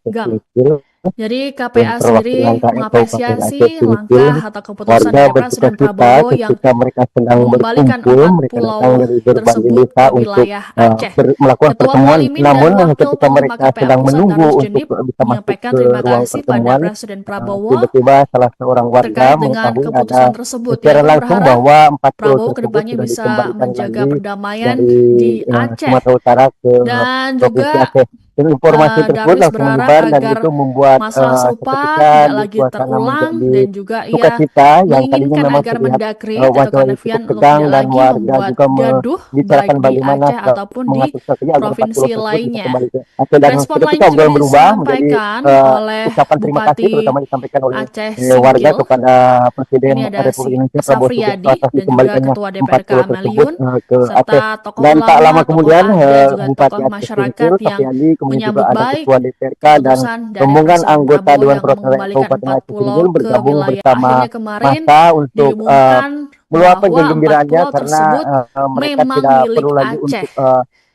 GAM. Sipil Jadi dan KPA sendiri perwakilan rakyat Kabupaten mengapresiasi Aceh Sipil, langkah atau keputusan warga dari bersuka Presiden cita Prabowo yang ketika mereka sedang mengembalikan berkumpul, 4 mereka pulau datang dari berbagai tersebut desa ke untuk wilayah Aceh. melakukan Ketua pertemuan. Mualimin dan Namun Wakil ketika Panglima mereka KPA sedang Pusat menunggu Darus untuk Jenib bisa masuk menyampaikan ke terima ruang kasih pada pertemuan, Presiden Prabowo tiba-tiba salah seorang warga terkait dengan mengetahui keputusan ada tersebut. Ia secara pun langsung berharap bahwa 4 pulau Prabowo tersebut kedepannya sudah bisa dikembalikan menjaga lagi perdamaian dari di Aceh. Sumatera Utara ke Dan Provinsi juga Aceh. Dan informasi tersebut Darwis langsung berharap menyebar dan agar itu membuat masalah serupa seketika tidak di lagi suasana terulang menjadi dan juga ia sukacita yang tadinya menginginkan memang agar terlihat Mendagri Tito wajah yang Karnavian cukup untuk tegang tidak dan lagi warga membuat juga gaduh membicarakan baik di bagaimana Aceh ataupun di mengatur strategi agar 4 provinsi pulau tersebut bisa lainnya. kembali ke Aceh dan Respon seketika lainnya juga kemudian berubah menjadi disampaikan oleh ucapan terima kasih Bupati terutama disampaikan oleh Aceh warga Singkil. kepada Presiden Ini ada Republik Indonesia Prabowo Subianto Safriyadi atas dan juga dikembalikannya Ketua 4 DPRK pulau tersebut Amaliun ke Aceh. serta tokoh Dan tak lama ulama, tokoh kemudian adat dan juga Bupati tokoh Aceh masyarakat Singkil, yang Safiandi, kemudian juga menyambut ada baik Ketua DPRK dan keputusan dari rombongan Presiden anggota Prabowo Dewan yang Perwakilan Rakyat mengembalikan Kabupaten 4 Aceh pulau Singkil ke bergabung wilayah. bersama Akhirnya kemarin massa untuk diumumkan meluapkan bahwa 4 kegembiraannya pulau karena tersebut mereka memang tidak milik perlu lagi Aceh.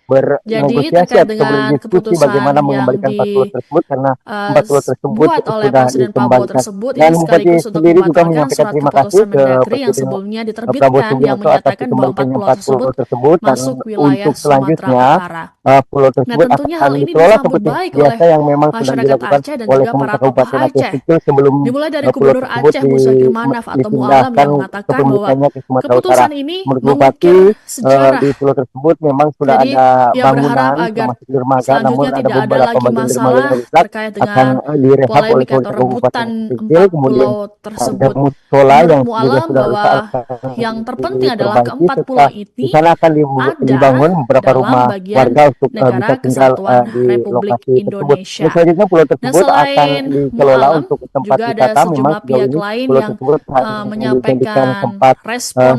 untuk Jadi bernegosiasi terkait atau dengan berdiskusi keputusan bagaimana yang mengembalikan 4 pulau tersebut karena 4 pulau tersebut dibuat oleh sudah Presiden Prabowo dikembalikan. tersebut Dan ini Bupati sekaligus untuk sendiri juga membatalkan menyampaikan surat terima kasih keputusan ke Mendagri yang Presiden sebelumnya Prabowo diterbitkan yang Subianto atas menyatakan bahwa 4 dikembalikannya pulau 4 pulau tersebut tersebut dan masuk wilayah untuk Sumatera selanjutnya Utara. pulau Nah, tersebut tentunya akan hal ini dikelola disambut seperti baik biasa oleh yang memang sedang masyarakat dilakukan Aceh dan oleh juga para pemerintah tokoh Kabupaten Aceh Aceh. Singkil sebelum Dimulai dari pulau Gubernur tersebut Aceh Musakir Manaf atau Mu'alam dipindahkan yang mengatakan bahwa kepemilikannya ke Sumatera Utara. keputusan ini Menurut mengukir Bupati, sejarah. di pulau tersebut memang sudah Jadi ada ia berharap bangunan agar termasuk dermaga, namun selanjutnya ada tidak ada beberapa lagi bagian dermaga yang masalah rusak terkait akan dengan direhab oleh polemik atau pemerintah Kabupaten rebutan Singkil. 4 Kemudian pulau ada tersebut. musola Menurut yang juga Mu'alam sudah rusak bahwa akan yang terpenting adalah diperbaiki keempat serta pulau di ini sana akan ada dibangun beberapa dalam rumah bagian warga untuk bisa Negara tinggal Kesatuan di Republik lokasi tersebut. Dan Indonesia. selanjutnya pulau Nah, tersebut akan selain dikelola Mu'alam, untuk tempat juga ada wisata. Memang sejumlah sejauh pihak ini lain pulau yang tersebut hanya dijadikan menyampaikan tempat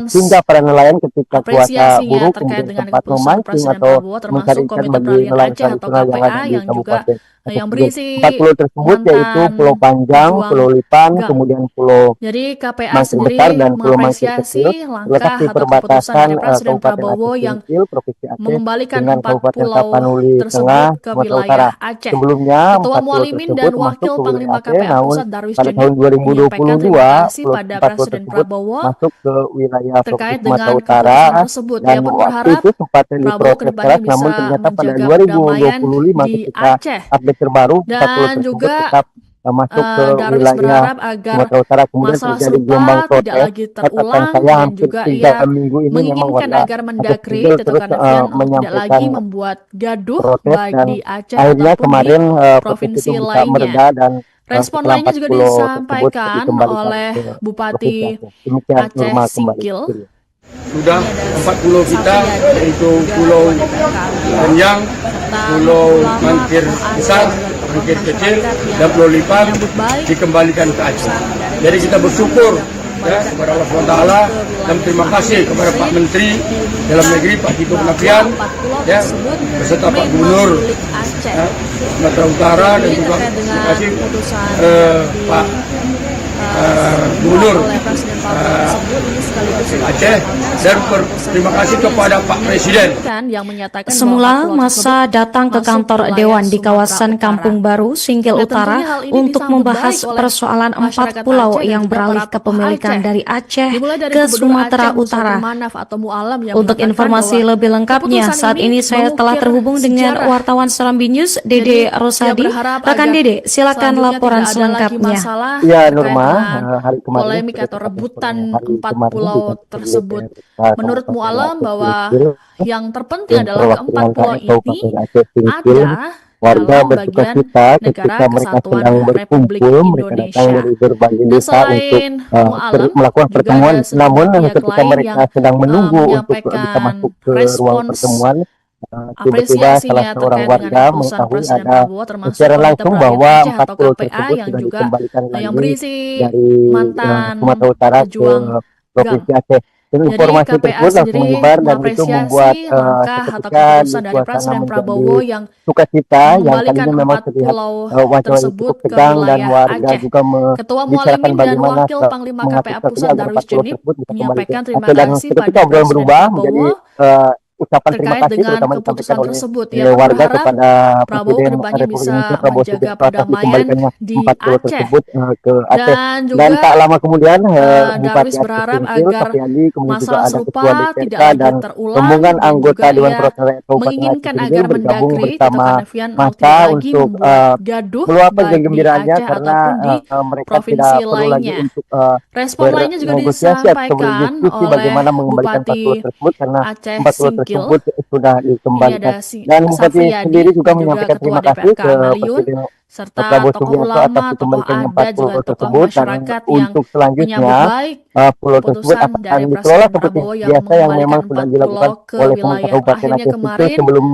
singgah respons para nelayan ketika cuaca apresiasinya buruk, terkait kemudian dengan tempat keputusan memancing Presiden atau Prabowo mencari termasuk ikan Komite bagi Peralihan nelayan Aceh atau tradisional yang ada KPA di yang juga Kabupaten Aceh yang Singkil. berisi 4 pulau tersebut yaitu Pulau mantan Panjang, Pulau pejuang Lipan, GAM. kemudian Pulau Jadi KPA Mangkir sendiri Besar dan Pulau Mangkir mengapresiasi Kecil terletak langkah di atau keputusan perbatasan dari Presiden Kabupaten Aceh Prabowo yang Singkil, Provinsi Aceh mengembalikan dengan 4 Kabupaten pulau Tapanuli tersebut Tengah, ke Sumatera Utara. wilayah Aceh. Sebelumnya Ketua 4 pulau Mualimin tersebut dan masuk Wakil ke wilayah Panglima Aceh, KPA namun Pusat Darwis pada tahun Jenib menyampaikan 2022 terima kasih pulau pada 4 pulau Presiden tersebut Prabowo masuk ke wilayah Provinsi terkait Sumatera dengan Utara keputusan tersebut. dan Ia pun waktu berharap itu sempat Prabowo diprotes kedepannya keras, namun bisa ternyata pada menjaga perdamaian 2025 di ketika Aceh. update terbaru 4 pulau Dan tersebut juga tetap masuk ke Darwis wilayah berharap agar Sumatera Utara. Kemudian masalah terjadi gelombang serupa tidak protes. lagi Katakan terulang saya dan hampir juga 3 ia minggu ini memang menginginkan warga agar Aceh Mendagri Singkil Tito terus Karnavian untuk tidak menyampaikan lagi membuat gaduh protes baik dan di Aceh akhirnya ataupun di kemarin protes provinsi itu bisa lainnya. mereda dan Respon setelah lainnya 4 juga pulau tersebut disampaikan dikembalikan oleh ke Bupati Provinsi Aceh. Demikian Aceh Nurma kembali. Singkil. Sudah Ini ada 4 pulau kita Safriyadi, yaitu juga Pulau Ketua DPRK Amaliun, Panjang, serta Pulau ulama, Mangkir tokoh adat, Besar, dan juga tokoh Mangkir Kecil, masyarakat dan Pulau Lipan menyambut baik dikembalikan ke Aceh. keputusan dari Jadi kita Presiden bersyukur Prabowo ya yang kepada Allah SWT mengembalikan dan ke terima wilayah kasih Aceh. kepada Pak Menteri Diumumkan Dalam Negeri Pak Tito bahwa Karnavian 4 pulau ya tersebut beserta Pak memang Gubernur milik Aceh. Sumatera Utara dan Jadi juga terkait terima dengan kasih keputusan yang Pak Gubernur oleh Presiden Prabowo tersebut ini sekaligus untuk Aceh dan berterima kasih kepada Pak Presiden yang menyatakan Semula bahwa 4 pulau masa tersebut datang ke masuk kantor wilayah Dewan di Sumatera kawasan Utara. Kampung Baru, Singkil Nah, Utara tentunya hal ini untuk disambut membahas baik oleh persoalan 4 masyarakat pulau Aceh dan yang juga beralih para tokoh kepemilikan Aceh. dari Aceh Dimulai dari ke Gubernur Sumatera Aceh Musa Utara. Manaf atau Mualam yang Untuk mengatakan informasi bahwa lebih lengkapnya, keputusan saat ini saya telah mengukir terhubung dengan sejarah. wartawan Serambi News, Jadi, Dede ia Rosadi. berharap Rekan agar Dede, silakan selanjutnya laporan tidak ada lagi selengkapnya. masalah Ya, terkait Nurma, dengan hari kemarin polemik seperti atau pada rebutan sore hari 4 kemarin di pulau kantor tersebut. DPR Menurut Kabupaten Mualam Aceh bahwa Singkil yang terpenting dan adalah keempat perwakilan pulau rakyat ini Kabupaten Aceh Singkil, ada warga dalam bersuka bagian cita negara ketika mereka kesatuan sedang Republik berkumpul, mereka datang Indonesia. dari berbagai Nah, desa untuk selain Mualam, melakukan juga pertemuan. ada sejumlah Namun pihak ketika lain mereka yang sedang menunggu untuk bisa menyampaikan masuk ke ruang respons pertemuan, tiba-tiba salah apresiasinya seorang terkait dengan warga keputusan mengetahui Presiden ada Prabowo termasuk secara Komite langsung Peralihan bahwa Aceh 4 atau pulau KPA tersebut yang sudah juga dikembalikan yang lagi berisi dari mantan Sumatera Utara ke pejuang GAM. Provinsi Aceh. Dan Jadi informasi KPA tersebut langsung sendiri menyebar dan itu mengapresiasi membuat langkah atau seketika di keputusan dari suasana Presiden menjadi Prabowo yang sukacita yang mengembalikan tadinya memang 4 terlihat pulau wajah-wajah tersebut cukup ke tegang dan wilayah warga Aceh. juga Ketua membicarakan Mualimin dan bagaimana Wakil Panglima mengatur KPA strategi Pusat agar 4 Darwis pulau Junib tersebut bisa kembali ke menyampaikan terima Aceh, dan kasih seketika pada obrolan Presiden berubah menjadi Prabowo ucapan terima terkait kasih dengan terutama disampaikan keputusan oleh tersebut. Ia pun warga berharap kepada Prabowo Presiden kedepannya Republik bisa Indonesia Prabowo menjaga Subianto atas perdamaian dikembalikannya di 4 pulau Aceh. tersebut ke Aceh. Dan Dan juga tak lama kemudian Bupati Darwis Aceh berharap Singkil, agar Kapiandi, kemudian juga masalah ada Ketua serupa tidak DPRK lagi dan terulang rombongan dan anggota juga Dewan ia Perwakilan Rakyat Kabupaten Aceh menginginkan Singkil agar bergabung Mendagri Tito bersama Karnavian masa tidak lagi untuk membuat gaduh meluapkan baik di kegembiraannya Aceh karena ataupun di mereka tidak provinsi perlu lagi lainnya. untuk Respon lainnya juga bernegosiasi atau disampaikan berdiskusi oleh bagaimana mengembalikan 4 pulau Bupati tersebut karena Aceh 4 pulau Singkil. tersebut sudah Ini ada dikembalikan. Dan Bupati sendiri Safriyadi juga dan juga menyampaikan Ketua terima kasih DPRK ke Maliun Presiden serta Prabowo tokoh Subianto atas ulama, tokoh dikembalikannya 4 adat, juga pulau tokoh tersebut, dan masyarakat yang untuk menyambut selanjutnya baik pulau tersebut keputusan akan dari dikelola Presiden seperti Prabowo yang biasa yang memang mengembalikan sudah 4 dilakukan pulau ke oleh pemerintah wilayah. Kabupaten Akhirnya Aceh Singkil kemarin sebelum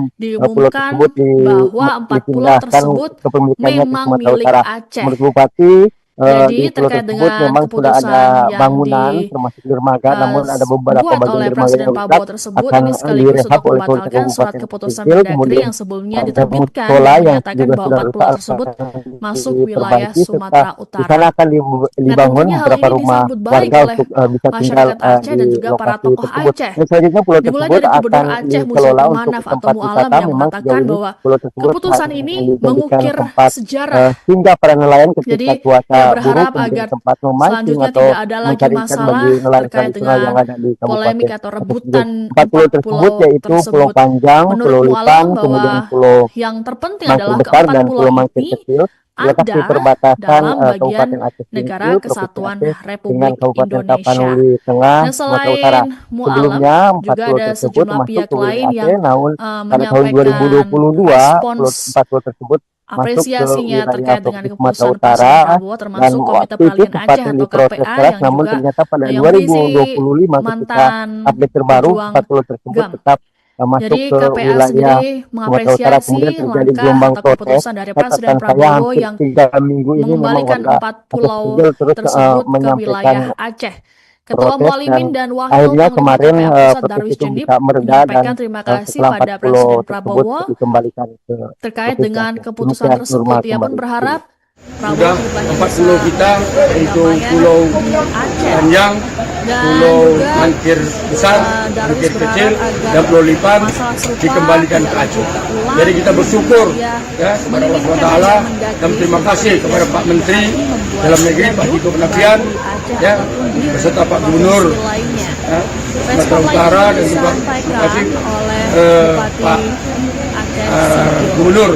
pulau tersebut diumumkan bahwa 4 pulau dipindahkan tersebut kepemilikannya ke memang Sumatera milik Utara. Aceh. Menurut Bupati, Jadi di pulau terkait tersebut dengan memang sudah ada keputusan yang bangunan termasuk dermaga, namun ada beberapa dibuat bagian oleh dermaga Presiden yang rusak Prabowo tersebut akan ini sekaligus direhab untuk oleh pemerintah membatalkan surat Kabupaten keputusan Singkil. Mendagri Kemudian yang sebelumnya ada diterbitkan musola yang yang menyatakan juga bahwa sudah 4 rusak pulau tersebut akan masuk wilayah diperbaiki, serta Sumatera di sana Utara. akan Nah, dibangun tentunya hal beberapa ini rumah disambut baik warga oleh untuk bisa tinggal masyarakat Aceh di dan juga para lokasi tokoh tersebut. Aceh. Dan selanjutnya pulau Dimulai tersebut dari akan Gubernur Aceh dikelola Musyakur untuk Manaf atau tempat Mualam wisata. yang Memang sejauh mengatakan ini bahwa pulau tersebut keputusan hanya ini dijadikan mengukir tempat sejarah. singgah para nelayan ketika Jadi cuaca ia buruk, berharap kemudian agar tempat memancing selanjutnya atau tidak ada lagi mencari ikan bagi masalah nelayan terkait tradisional yang dengan ada di polemik Kabupaten atau Aceh Singkil. rebutan 4 pulau 4 tersebut pulau yaitu Pulau tersebut. Panjang, Menurut Pulau Lipan, Mualam kemudian bahwa Pulau yang terpenting Mangkir adalah Besar keempat dan pulau Pulau Mangkir ini Kecil terletak di ada perbatasan dalam Kabupaten bagian Aceh negara Singkil, Provinsi kesatuan Aceh dengan Republik Kabupaten Indonesia. Tapanuli Tengah, Nah, Sumatera Utara. selain Mualam, Sebelumnya 4 juga pulau ada tersebut sejumlah masuk pihak ke wilayah lain yang Aceh, namun pada tahun menyampaikan 2022 respons 4 pulau tersebut masuk ke apresiasinya wilayah terkait dengan Provinsi Sumatera keputusan Utara, Presiden Prabowo dan termasuk Komite waktu itu Peralihan sempat Aceh atau diprotes KPA keras, yang namun juga ternyata pada yang berisi 2025 ketika mantan update terbaru pejuang 4 pulau tersebut GAM. tetap masuk Jadi ke KPA wilayah sendiri Sumatera Utara. Kemudian mengapresiasi terjadi langkah gelombang atau protes. keputusan dari Presiden Catatan saya Prabowo hampir yang 3 minggu ini memang mengembalikan warga 4 Aceh pulau Singkil terus tersebut ke menyampaikan wilayah Aceh. Ketua protes, dan Mualimin dan Wakil akhirnya Panglima kemarin KPA Pusat protes Darwis itu Junib bisa mereda, dan menyampaikan terima kasih setelah 4 pada pulau Presiden tersebut Prabowo dikembalikan ke terkait Provinsi dengan Aceh. keputusan Demikian tersebut. Nurma Ia pun kembali. berharap Prabowo sudah kedepannya 4 bisa pulau kita, menjaga yaitu perdamaian Pulau di Aceh. Panjang, Dan Pulau juga Mangkir Besar, Darwis Mangkir Kecil, berharap agar dan Pulau Lipan masalah serupa dikembalikan tidak ke lagi Aceh. terulang. Jadi kita bersyukur Ia ya kepada Allah menginginkan SWT agar Mendagri dan terima kasih kepada Pak Menteri membuat Dalam Negeri Pak gaduh Tito Karnavian baik di Aceh ya ataupun di beserta Pak provinsi Gubernur lainnya. ya, Sumatera Respon Utara, lain dan juga terima disampaikan kasih oleh Bupati Pak Aceh Singkil Gubernur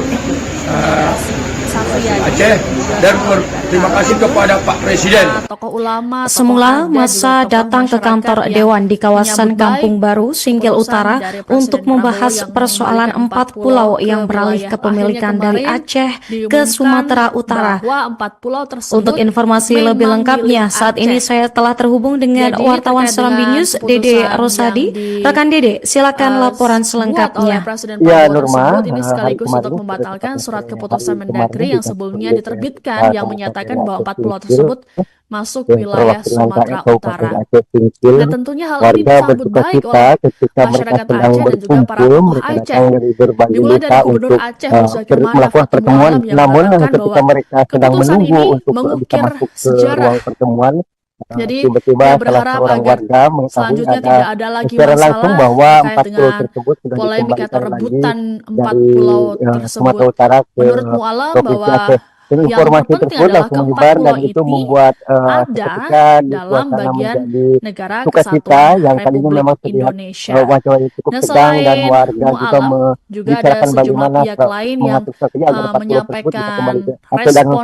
Safriyadi Aceh, dan berterima kasih kepada Pak Presiden. Tokoh ulama, tokoh Semula adat, masa juga tokoh datang ke masyarakat kantor yang Dewan di kawasan menyambut Kampung baik Baru, Singkil keputusan Utara dari Presiden untuk Prabowo membahas yang persoalan mengembalikan 4 pulau ke yang beralih wilayah. kepemilikan Akhirnya dari kemarin Aceh ke diumumkan Sumatera Utara. bahwa 4 pulau tersebut Untuk informasi memang lebih lengkapnya, milik saat ini Aceh. saya telah terhubung dengan Jadi wartawan terkait Serambi dengan News, Dede keputusan Rosadi. yang Rekan Dede, silakan laporan buat oleh selengkapnya. Presiden Ya, Prabowo Nurma, tersebut ini hari sekaligus kemarin untuk membatalkan seperti surat hari keputusan kemarin Mendagri di yang sebelumnya diterbitkan yang menyatakan bahwa 4 pulau tersebut masuk wilayah Sumatera Utara. Dan tentunya hal ini disambut baik oleh masyarakat Aceh dan juga para tokoh Aceh. Dimulai dari Gubernur Aceh Musa Kemal Fatul Mualam yang mengatakan bahwa keputusan ini mengukir sejarah. Jadi dia berharap agar selanjutnya tidak ada lagi masalah terkait dengan polemik atau rebutan 4 pulau tersebut. Menurut Mualam bahwa yang terpenting adalah keempat pulau ini ada dalam bagian negara kesatuan Republik Indonesia. Dan selain Mualam, juga ada sejumlah pihak lain yang menyampaikan respons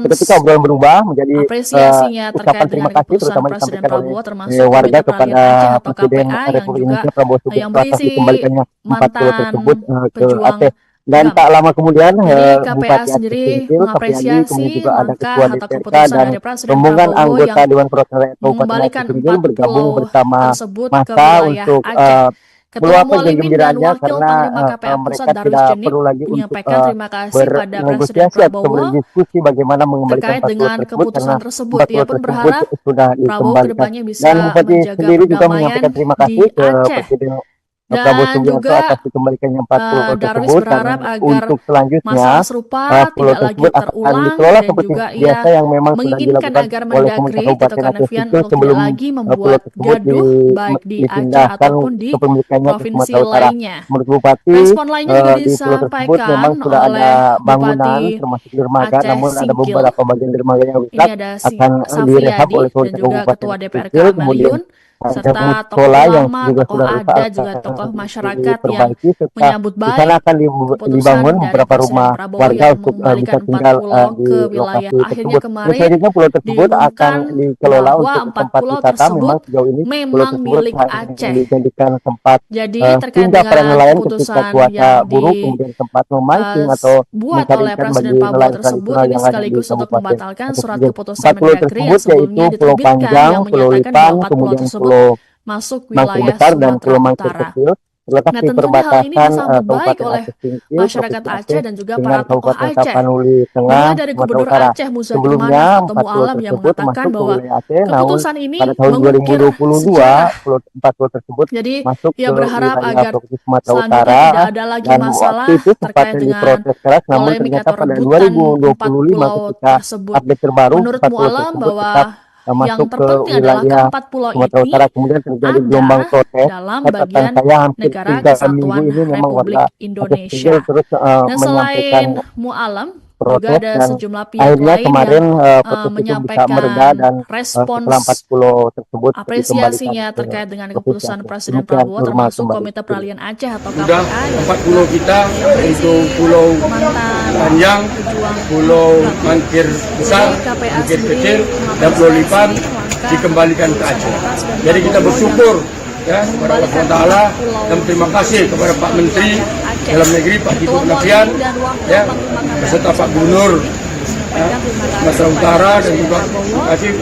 apresiasinya terkait dengan keputusan Presiden Prabowo, termasuk Komite Peralihan Aceh atau KPA yang berisi mantan pejuang dan tak lama kemudian KPA sendiri mengapresiasi langkah atau keputusan dari Presiden Prabowo yang Dewan Perwakilan mengembalikan 4 pulau bersama tersebut ke masa wilayah untuk Aceh. Ketua meluapkan Mualimin dan gembiranya Wakil karena Panglima KPA Pusat mereka Darwis tidak Jenik perlu lagi untuk menyampaikan terima kasih pada Presiden bernegosiasi atau Prabowo berdiskusi bagaimana mengembalikan terkait 4 pulau dengan tersebut keputusan karena tersebut. 4 Ia pulau pun tersebut berharap sudah Prabowo dikembalikan. kedepannya bisa Dan Bupati menjaga sendiri juga perdamaian menyampaikan terima di kasih ke Aceh. Presiden Prabowo Dan Subianto juga atas dikembalikannya 4 pulau Darwis tersebut, dan berharap agar untuk selanjutnya masalah serupa pulau tidak lagi tersebut akan terulang, dikelola dan seperti juga biasa ia yang memang sudah menginginkan dilakukan agar oleh Mendagri pemerintah Tito Kabupaten Aceh Karnavian Singkil untuk tidak sebelum lagi pulau membuat tersebut gaduh baik di Aceh dipindahkan ataupun di kepemilikannya ke provinsi Sumatera Utara. lainnya. Menurut Bupati, Respon lainnya juga di pulau tersebut disampaikan memang sudah ada oleh bangunan Bupati termasuk dermaga, Aceh namun ada Singkil. beberapa bagian dermaga yang Ini rusak ada akan direhab Safriyadi oleh dan pemerintah juga Kabupaten Ketua Aceh DPRK Singkil. Kemudian Amaliun, ada serta tokoh musola yang ulama, juga tokoh sudah rusak adat, juga akan tokoh masyarakat yang diperbaiki, serta menyambut di sana baik akan keputusan dibangun dari beberapa Presiden rumah Prabowo warga yang untuk bisa mengembalikan 4 tinggal pulau di ke wilayah. lokasi Akhirnya tersebut. Dan kemarin selanjutnya pulau tersebut akan diumumkan dikelola bahwa untuk 4 tempat pulau wisata. tersebut Memang sejauh ini pulau memang tersebut milik hanya Aceh. dijadikan tempat Jadi terkait singgah para dengan nelayan ketika keputusan cuaca yang buruk, kemudian tempat memancing atau dibuat mencari oleh ikan Presiden bagi Prabowo nelayan tersebut tradisional ini yang ada di sekaligus untuk Kabupaten membatalkan Aceh surat Singkil. keputusan 4 pulau Mendagri yang tersebut yaitu sebelumnya Pulau diterbitkan Panjang, yang Pulau menyatakan Lipan, bahwa 4 pulau kemudian tersebut Pulau masuk Mangkir wilayah Besar dan Sumatera Pulau Mangkir Utara. Kecil terletak Nah, di tentunya hal ini perbatasan disambut baik Kabupaten oleh Aceh Singkil, masyarakat Provinsi Aceh Aceh dan juga dengan para tokoh Kabupaten Aceh. Tapanuli Tengah, Dimulai dari Sumatera Gubernur Utara. Aceh Musa Sebelumnya, Kemal atau 4 pulau Mualam yang tersebut mengatakan masuk ke bahwa wilayah Aceh, namun keputusan ini pada tahun mengukir 2022, sejarah. 4 pulau tersebut Jadi masuk ia ke berharap wilayah agar Provinsi Sumatera selanjutnya Utara, tidak ada lagi dan masalah waktu itu sempat terkait dengan diprotes keras, namun polemik ternyata atau pada rebutan 4 2025 pulau ketika tersebut. update terbaru, Menurut 4 pulau Mualam tersebut bahwa tetap yang masuk ke terpenting adalah wilayah keempat pulau Sumatera ini Utara. Kemudian terjadi ada gelombang protes. dalam Catatan bagian saya hampir negara 3 minggu kesatuan ini memang Republik warga Aceh Indonesia. Singkil terus Dan menyampaikan selain Mualam, juga protes, ada dan sejumlah pihak akhirnya lain yang kemarin protes itu bisa mereda, menyampaikan dan setelah 4 respons pulau tersebut dikembalikan apresiasinya ke terkait dengan Provinsi keputusan Aceh. Presiden Demikian Prabowo, Nurma termasuk kembali. Komite Peralihan Aceh atau Sudah KPA yang 4 pulau kita, berisi yaitu Pulau mantan Panjang, pejuang Pulau Mangkir Besar, Jadi KPA Mangkir sendiri Kecil, dan Pulau Lipan mengapresiasi dikembalikan ke langkah Aceh. Presiden Jadi kita Prabowo bersyukur ya kepada Allah mengembalikan SWT, 4 pulau dan terima kasih kepada Pak Menteri Aceh. Dalam Negeri Pak Tito Ketua Karnavian Mualimin dan Wakil ya, Panglima KPA beserta Pak Pusat Gubernur menyampaikan terima kasih Sumatera pada Utara, dan Presiden juga Prabowo terima kasih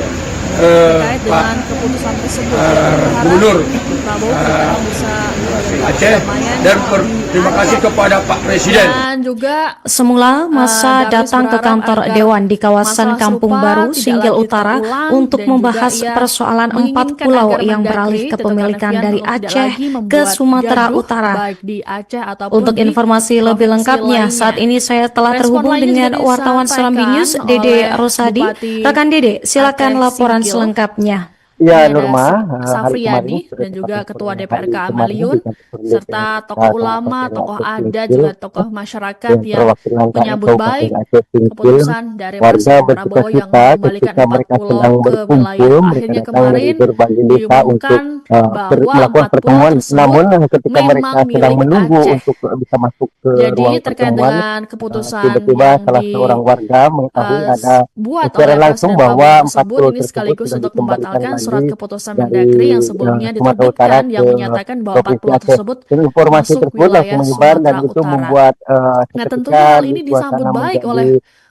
terkait Pak dengan keputusan tersebut. Berharap Gubernur Prabowo kedepannya bisa menjaga Aceh, perdamaian dan di terima kasih Aceh. kepada Pak Presiden. Dan juga Semula masa Darwis datang ke berharap kantor agar Dewan di kawasan masalah Kampung serupa Baru, tidak Singkil lagi Utara terulang, untuk dan juga membahas ia persoalan 4 menginginkan pulau agar yang Mendagri beralih Tito kepemilikan Karnavian dari untuk tidak Aceh lagi ke membuat Sumatera gaduh Utara. baik di Aceh ataupun Untuk di informasi lebih provinsi lengkapnya, lainnya. saat ini saya telah Respon terhubung lainnya dengan juga wartawan Serambi News, disampaikan Dede oleh Rosadi. Bupati Rekan Dede, silakan Aceh laporan Singkil. selengkapnya. Ya, Ini ada Nurma, hari kemarin Safriyadi sudah dan juga Ketua hari DPRK kemarin Amaliun, di kantor serta DPRK tokoh ulama, Kabupaten tokoh Aceh adat, Singkil, juga tokoh masyarakat dan yang perwakilan menyambut baik Kabupaten Aceh Singkil. keputusan dari Warga Presiden Prabowo yang bersuka-cita mengembalikan ketika 4 mereka pulau sedang ke berkumpul, wilayah. mereka Akhirnya datang dari kemarin berbagai desa untuk diumumkan bahwa melakukan 4 pulau pertemuan. tersebut Namun ketika mereka memang sedang milik menunggu Aceh. untuk bisa masuk ke Jadi ruang terkait pertemuan, dengan keputusan tiba-tiba yang salah seorang warga mengetahui ada dibuat secara oleh langsung Presiden bahwa Prabowo 4 tersebut pulau ini tersebut sekaligus sudah untuk dikembalikan membatalkan surat lagi keputusan dari Mendagri yang sebelumnya Sumatera Utara diterbitkan yang ke menyatakan bahwa 4 Provinsi pulau Aceh. tersebut Dan informasi masuk tersebut langsung wilayah menyebar, dan Sumatera itu Utara. membuat Nah, tentunya seketika hal ini disambut suasana baik menjadi oleh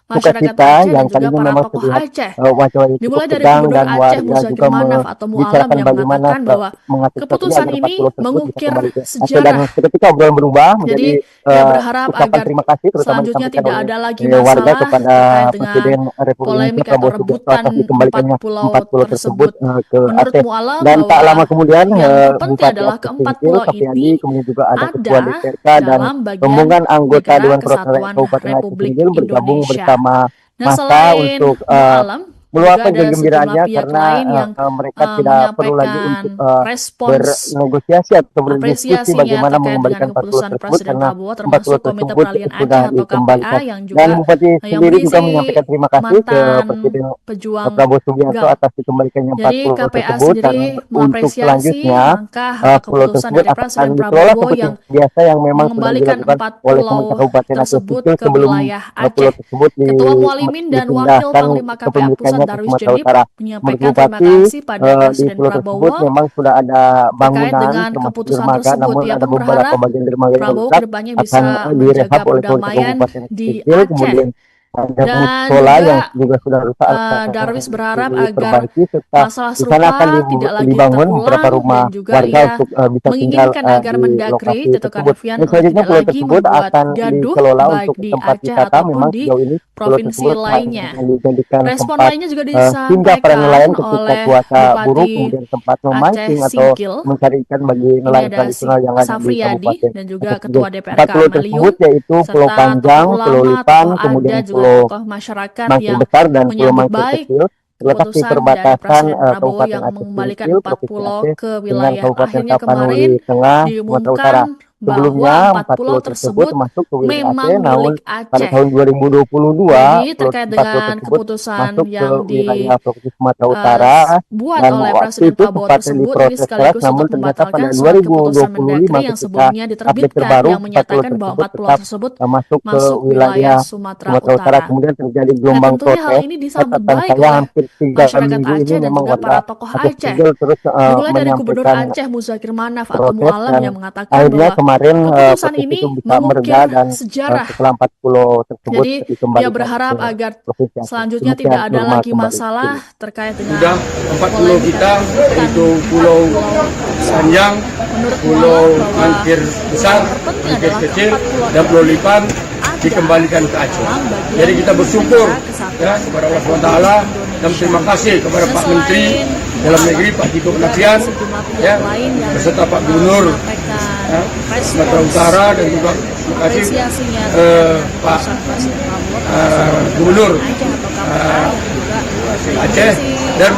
masyarakat sukacita Aceh dan yang juga kali ini para memang tokoh terlihat Aceh. wajah itu Dimulai cukup dari tegang Gubernur dan Aceh warga Muzakir juga Manaf atau Mu'alam membicarakan yang bagaimana mengatakan bahwa mengatur keputusan agar 40 ini tersebut bisa mengukir kembali ke Aceh, dan sejarah. seketika obrolan berubah Jadi menjadi ia berharap ucapan agar terima kasih terutama selanjutnya disampaikan tidak oleh ada lagi warga masalah kepada terkait dengan Presiden Republik polemik Indonesia atau Prabowo Subianto rebutan atas 4 dikembalikannya pulau 4 pulau tersebut tersebut. ke Menurut Aceh. Mu'alam Dan tak lama bahwa kemudian yang terpenting Bupati adalah Aceh keempat Singkil pulau Safiadi, ini kemudian juga ada Ketua ada DPRK dan dalam bagian rombongan anggota negara Dewan Perwakilan Kesatuan Kabupaten Aceh Republik Singkil bergabung Indonesia. bersama Nah, massa selain untuk Mu'alam, juga meluapkan ada sejumlah kegembiraannya pihak karena lain yang mereka tidak perlu lagi menyampaikan untuk respons bernegosiasi atau berdiskusi apresiasinya bagaimana terkait dengan mengembalikan 40 keputusan tersebut Presiden karena Prabowo 40 termasuk Komite tersebut Peralihan sudah Aceh atau KPA dikembalikan. yang Dan juga Bupati yang sendiri juga berisi menyampaikan terima kasih ke mantan Presiden pejuang Prabowo Subianto GAM. atas dikembalikannya 40 Jadi KPA tersebut, dan sendiri untuk mengapresiasi selanjutnya langkah atau pulau keputusan tersebut dari akan Presiden dikelola Prabowo seperti yang biasa yang memang sudah mengembalikan dilakukan 4 oleh pulau pemerintah Kabupaten Aceh tersebut Singkil ke sebelum wilayah pulau Aceh. tersebut Ketua Mualimin dan Wakil dipindahkan Panglima KPA Pusat kepemilikannya ke Darwis Sumatera Jenib Utara. Menurut menyampaikan terima Bupati, kasih pada di Presiden pulau tersebut Prabowo memang sudah ada terkait bangunan dengan termasuk keputusan dermaga, tersebut. namun Ia ada pun beberapa berharap bagian dermaga yang Prabowo rusak kedepannya akan bisa direhab menjaga oleh pemerintah perdamaian Kabupaten di Singkil. Aceh. Kemudian ada Dan musola yang juga juga sudah rusak Darwis akan berharap agar diperbaiki, serta masalah di sana akan serupa tidak lagi dibangun beberapa terulang, rumah dan juga warga ia untuk bisa tinggal menginginkan agar di Mendagri lokasi Tito tersebut. Karnavian Dan selanjutnya tidak pulau lagi tersebut membuat akan gaduh dikelola baik untuk di tempat Aceh wisata. ataupun Memang di sejauh ini pulau provinsi tersebut lainnya. hanya dijadikan Respon tempat lainnya juga singgah para nelayan disampaikan ketika oleh cuaca buruk, Bupati kemudian tempat Aceh memancing atau Singkil. mencari ikan bagi Ini nelayan ada tradisional yang ada di Safriyadi Kabupaten dan juga Aceh Ketua Singkil. DPRK 4 pulau Amalium, tersebut yaitu Pulau serta Panjang, tokoh Pulau ulama, Lipan, tokoh kemudian adat, juga Pulau tokoh masyarakat Mangkir yang Besar dan Pulau menyambut Mangkir baik Kecil terletak di keputusan dari perbatasan Presiden Prabowo Kabupaten yang Aceh mengembalikan Singkil, 4 Provinsi pulau Aceh, ke dengan wilayah. Kabupaten Akhirnya Tapanuli kemarin Tengah, Sumatera Utara. diumumkan Sebelumnya, bahwa 4 4 pulau pulau tersebut tersebut masuk ke wilayah Aceh, memang namun milik pada Aceh. tahun 2022, Jadi 4 terkait pulau dengan tersebut keputusan masuk ke yang wilayah Provinsi Sumatera Utara, dibuat dan oleh waktu Presiden itu Prabowo sempat tersebut, ini diproses keras, sekaligus namun untuk ternyata pada membatalkan surat keputusan 2025 Mendagri yang ketika sebelumnya update diterbitkan terbaru, yang 4 pulau menyatakan bahwa tersebut 4 pulau tetap tersebut masuk ke masuk wilayah wilayah Sumatera Sumatera Utara. Utara. Kemudian terjadi Nah, gelombang tentunya hal protes. ini disambut Catatan baik saya oleh hampir 3 masyarakat minggu ini Aceh dan memang juga warga para tokoh Aceh Aceh. Singkil terus Dimulai dari Gubernur menyampaikan Aceh Muzakir Manaf atau protes, Mu'alam dan yang mengatakan akhirnya bahwa kemarin keputusan protes ini itu bisa mengukir mereda, dan sejarah. setelah 4 pulau tersebut Jadi ia dikembalikan berharap ke agar Provinsi Aceh. selanjutnya Demikian, tidak ada Nurmal lagi kembali. masalah terkait dengan Sudah 4 pulau polemik kita, atau rebutan yaitu 4 Pulau pulau. Panjang, Menurut Pulau Mu'alam bahwa Mangkir Besar, yang terpenting Mangkir adalah Kecil, keempat pulau dan Pulau ini Lipan ada dikembalikan ke Aceh. dalam bagian Jadi kita bersyukur negara Kesatuan ya kepada Allah SWT dan Indonesia. terima kasih kepada Dan Pak Menteri selain Dalam Negeri Pak Tito juga Karnavian ada sejumlah pihak ya, lain yang beserta Pak Gubernur menyampaikan ya, Sumatera respons Utara, dan juga terima kasih apresiasinya Pak keputusan Presiden Prabowo Gubernur Aceh atau KPA dan juga Aceh, dan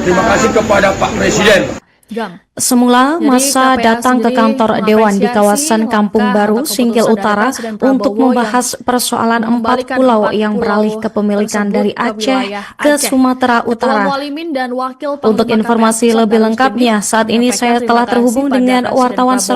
terima kasih kepada Pak Presiden. GAM. Semula Jadi masa KPA datang ke sendiri kantor Dewan di mengapresiasi kawasan Kampung langkah Baru, atau Singkil keputusan dari Utara Presiden untuk Prabowo membahas persoalan 4 mengembalikan pulau 4 yang pulau beralih kepemilikan tersebut dari ke Aceh wilayah ke Aceh. Sumatera Ketua Utara. Mualimin dan Wakil Untuk Panglima KPA informasi Pusat lebih Darwis lengkapnya, Jenib saat ini menyampaikan saya terima telah kasih terhubung pada dengan Presiden wartawan Prabowo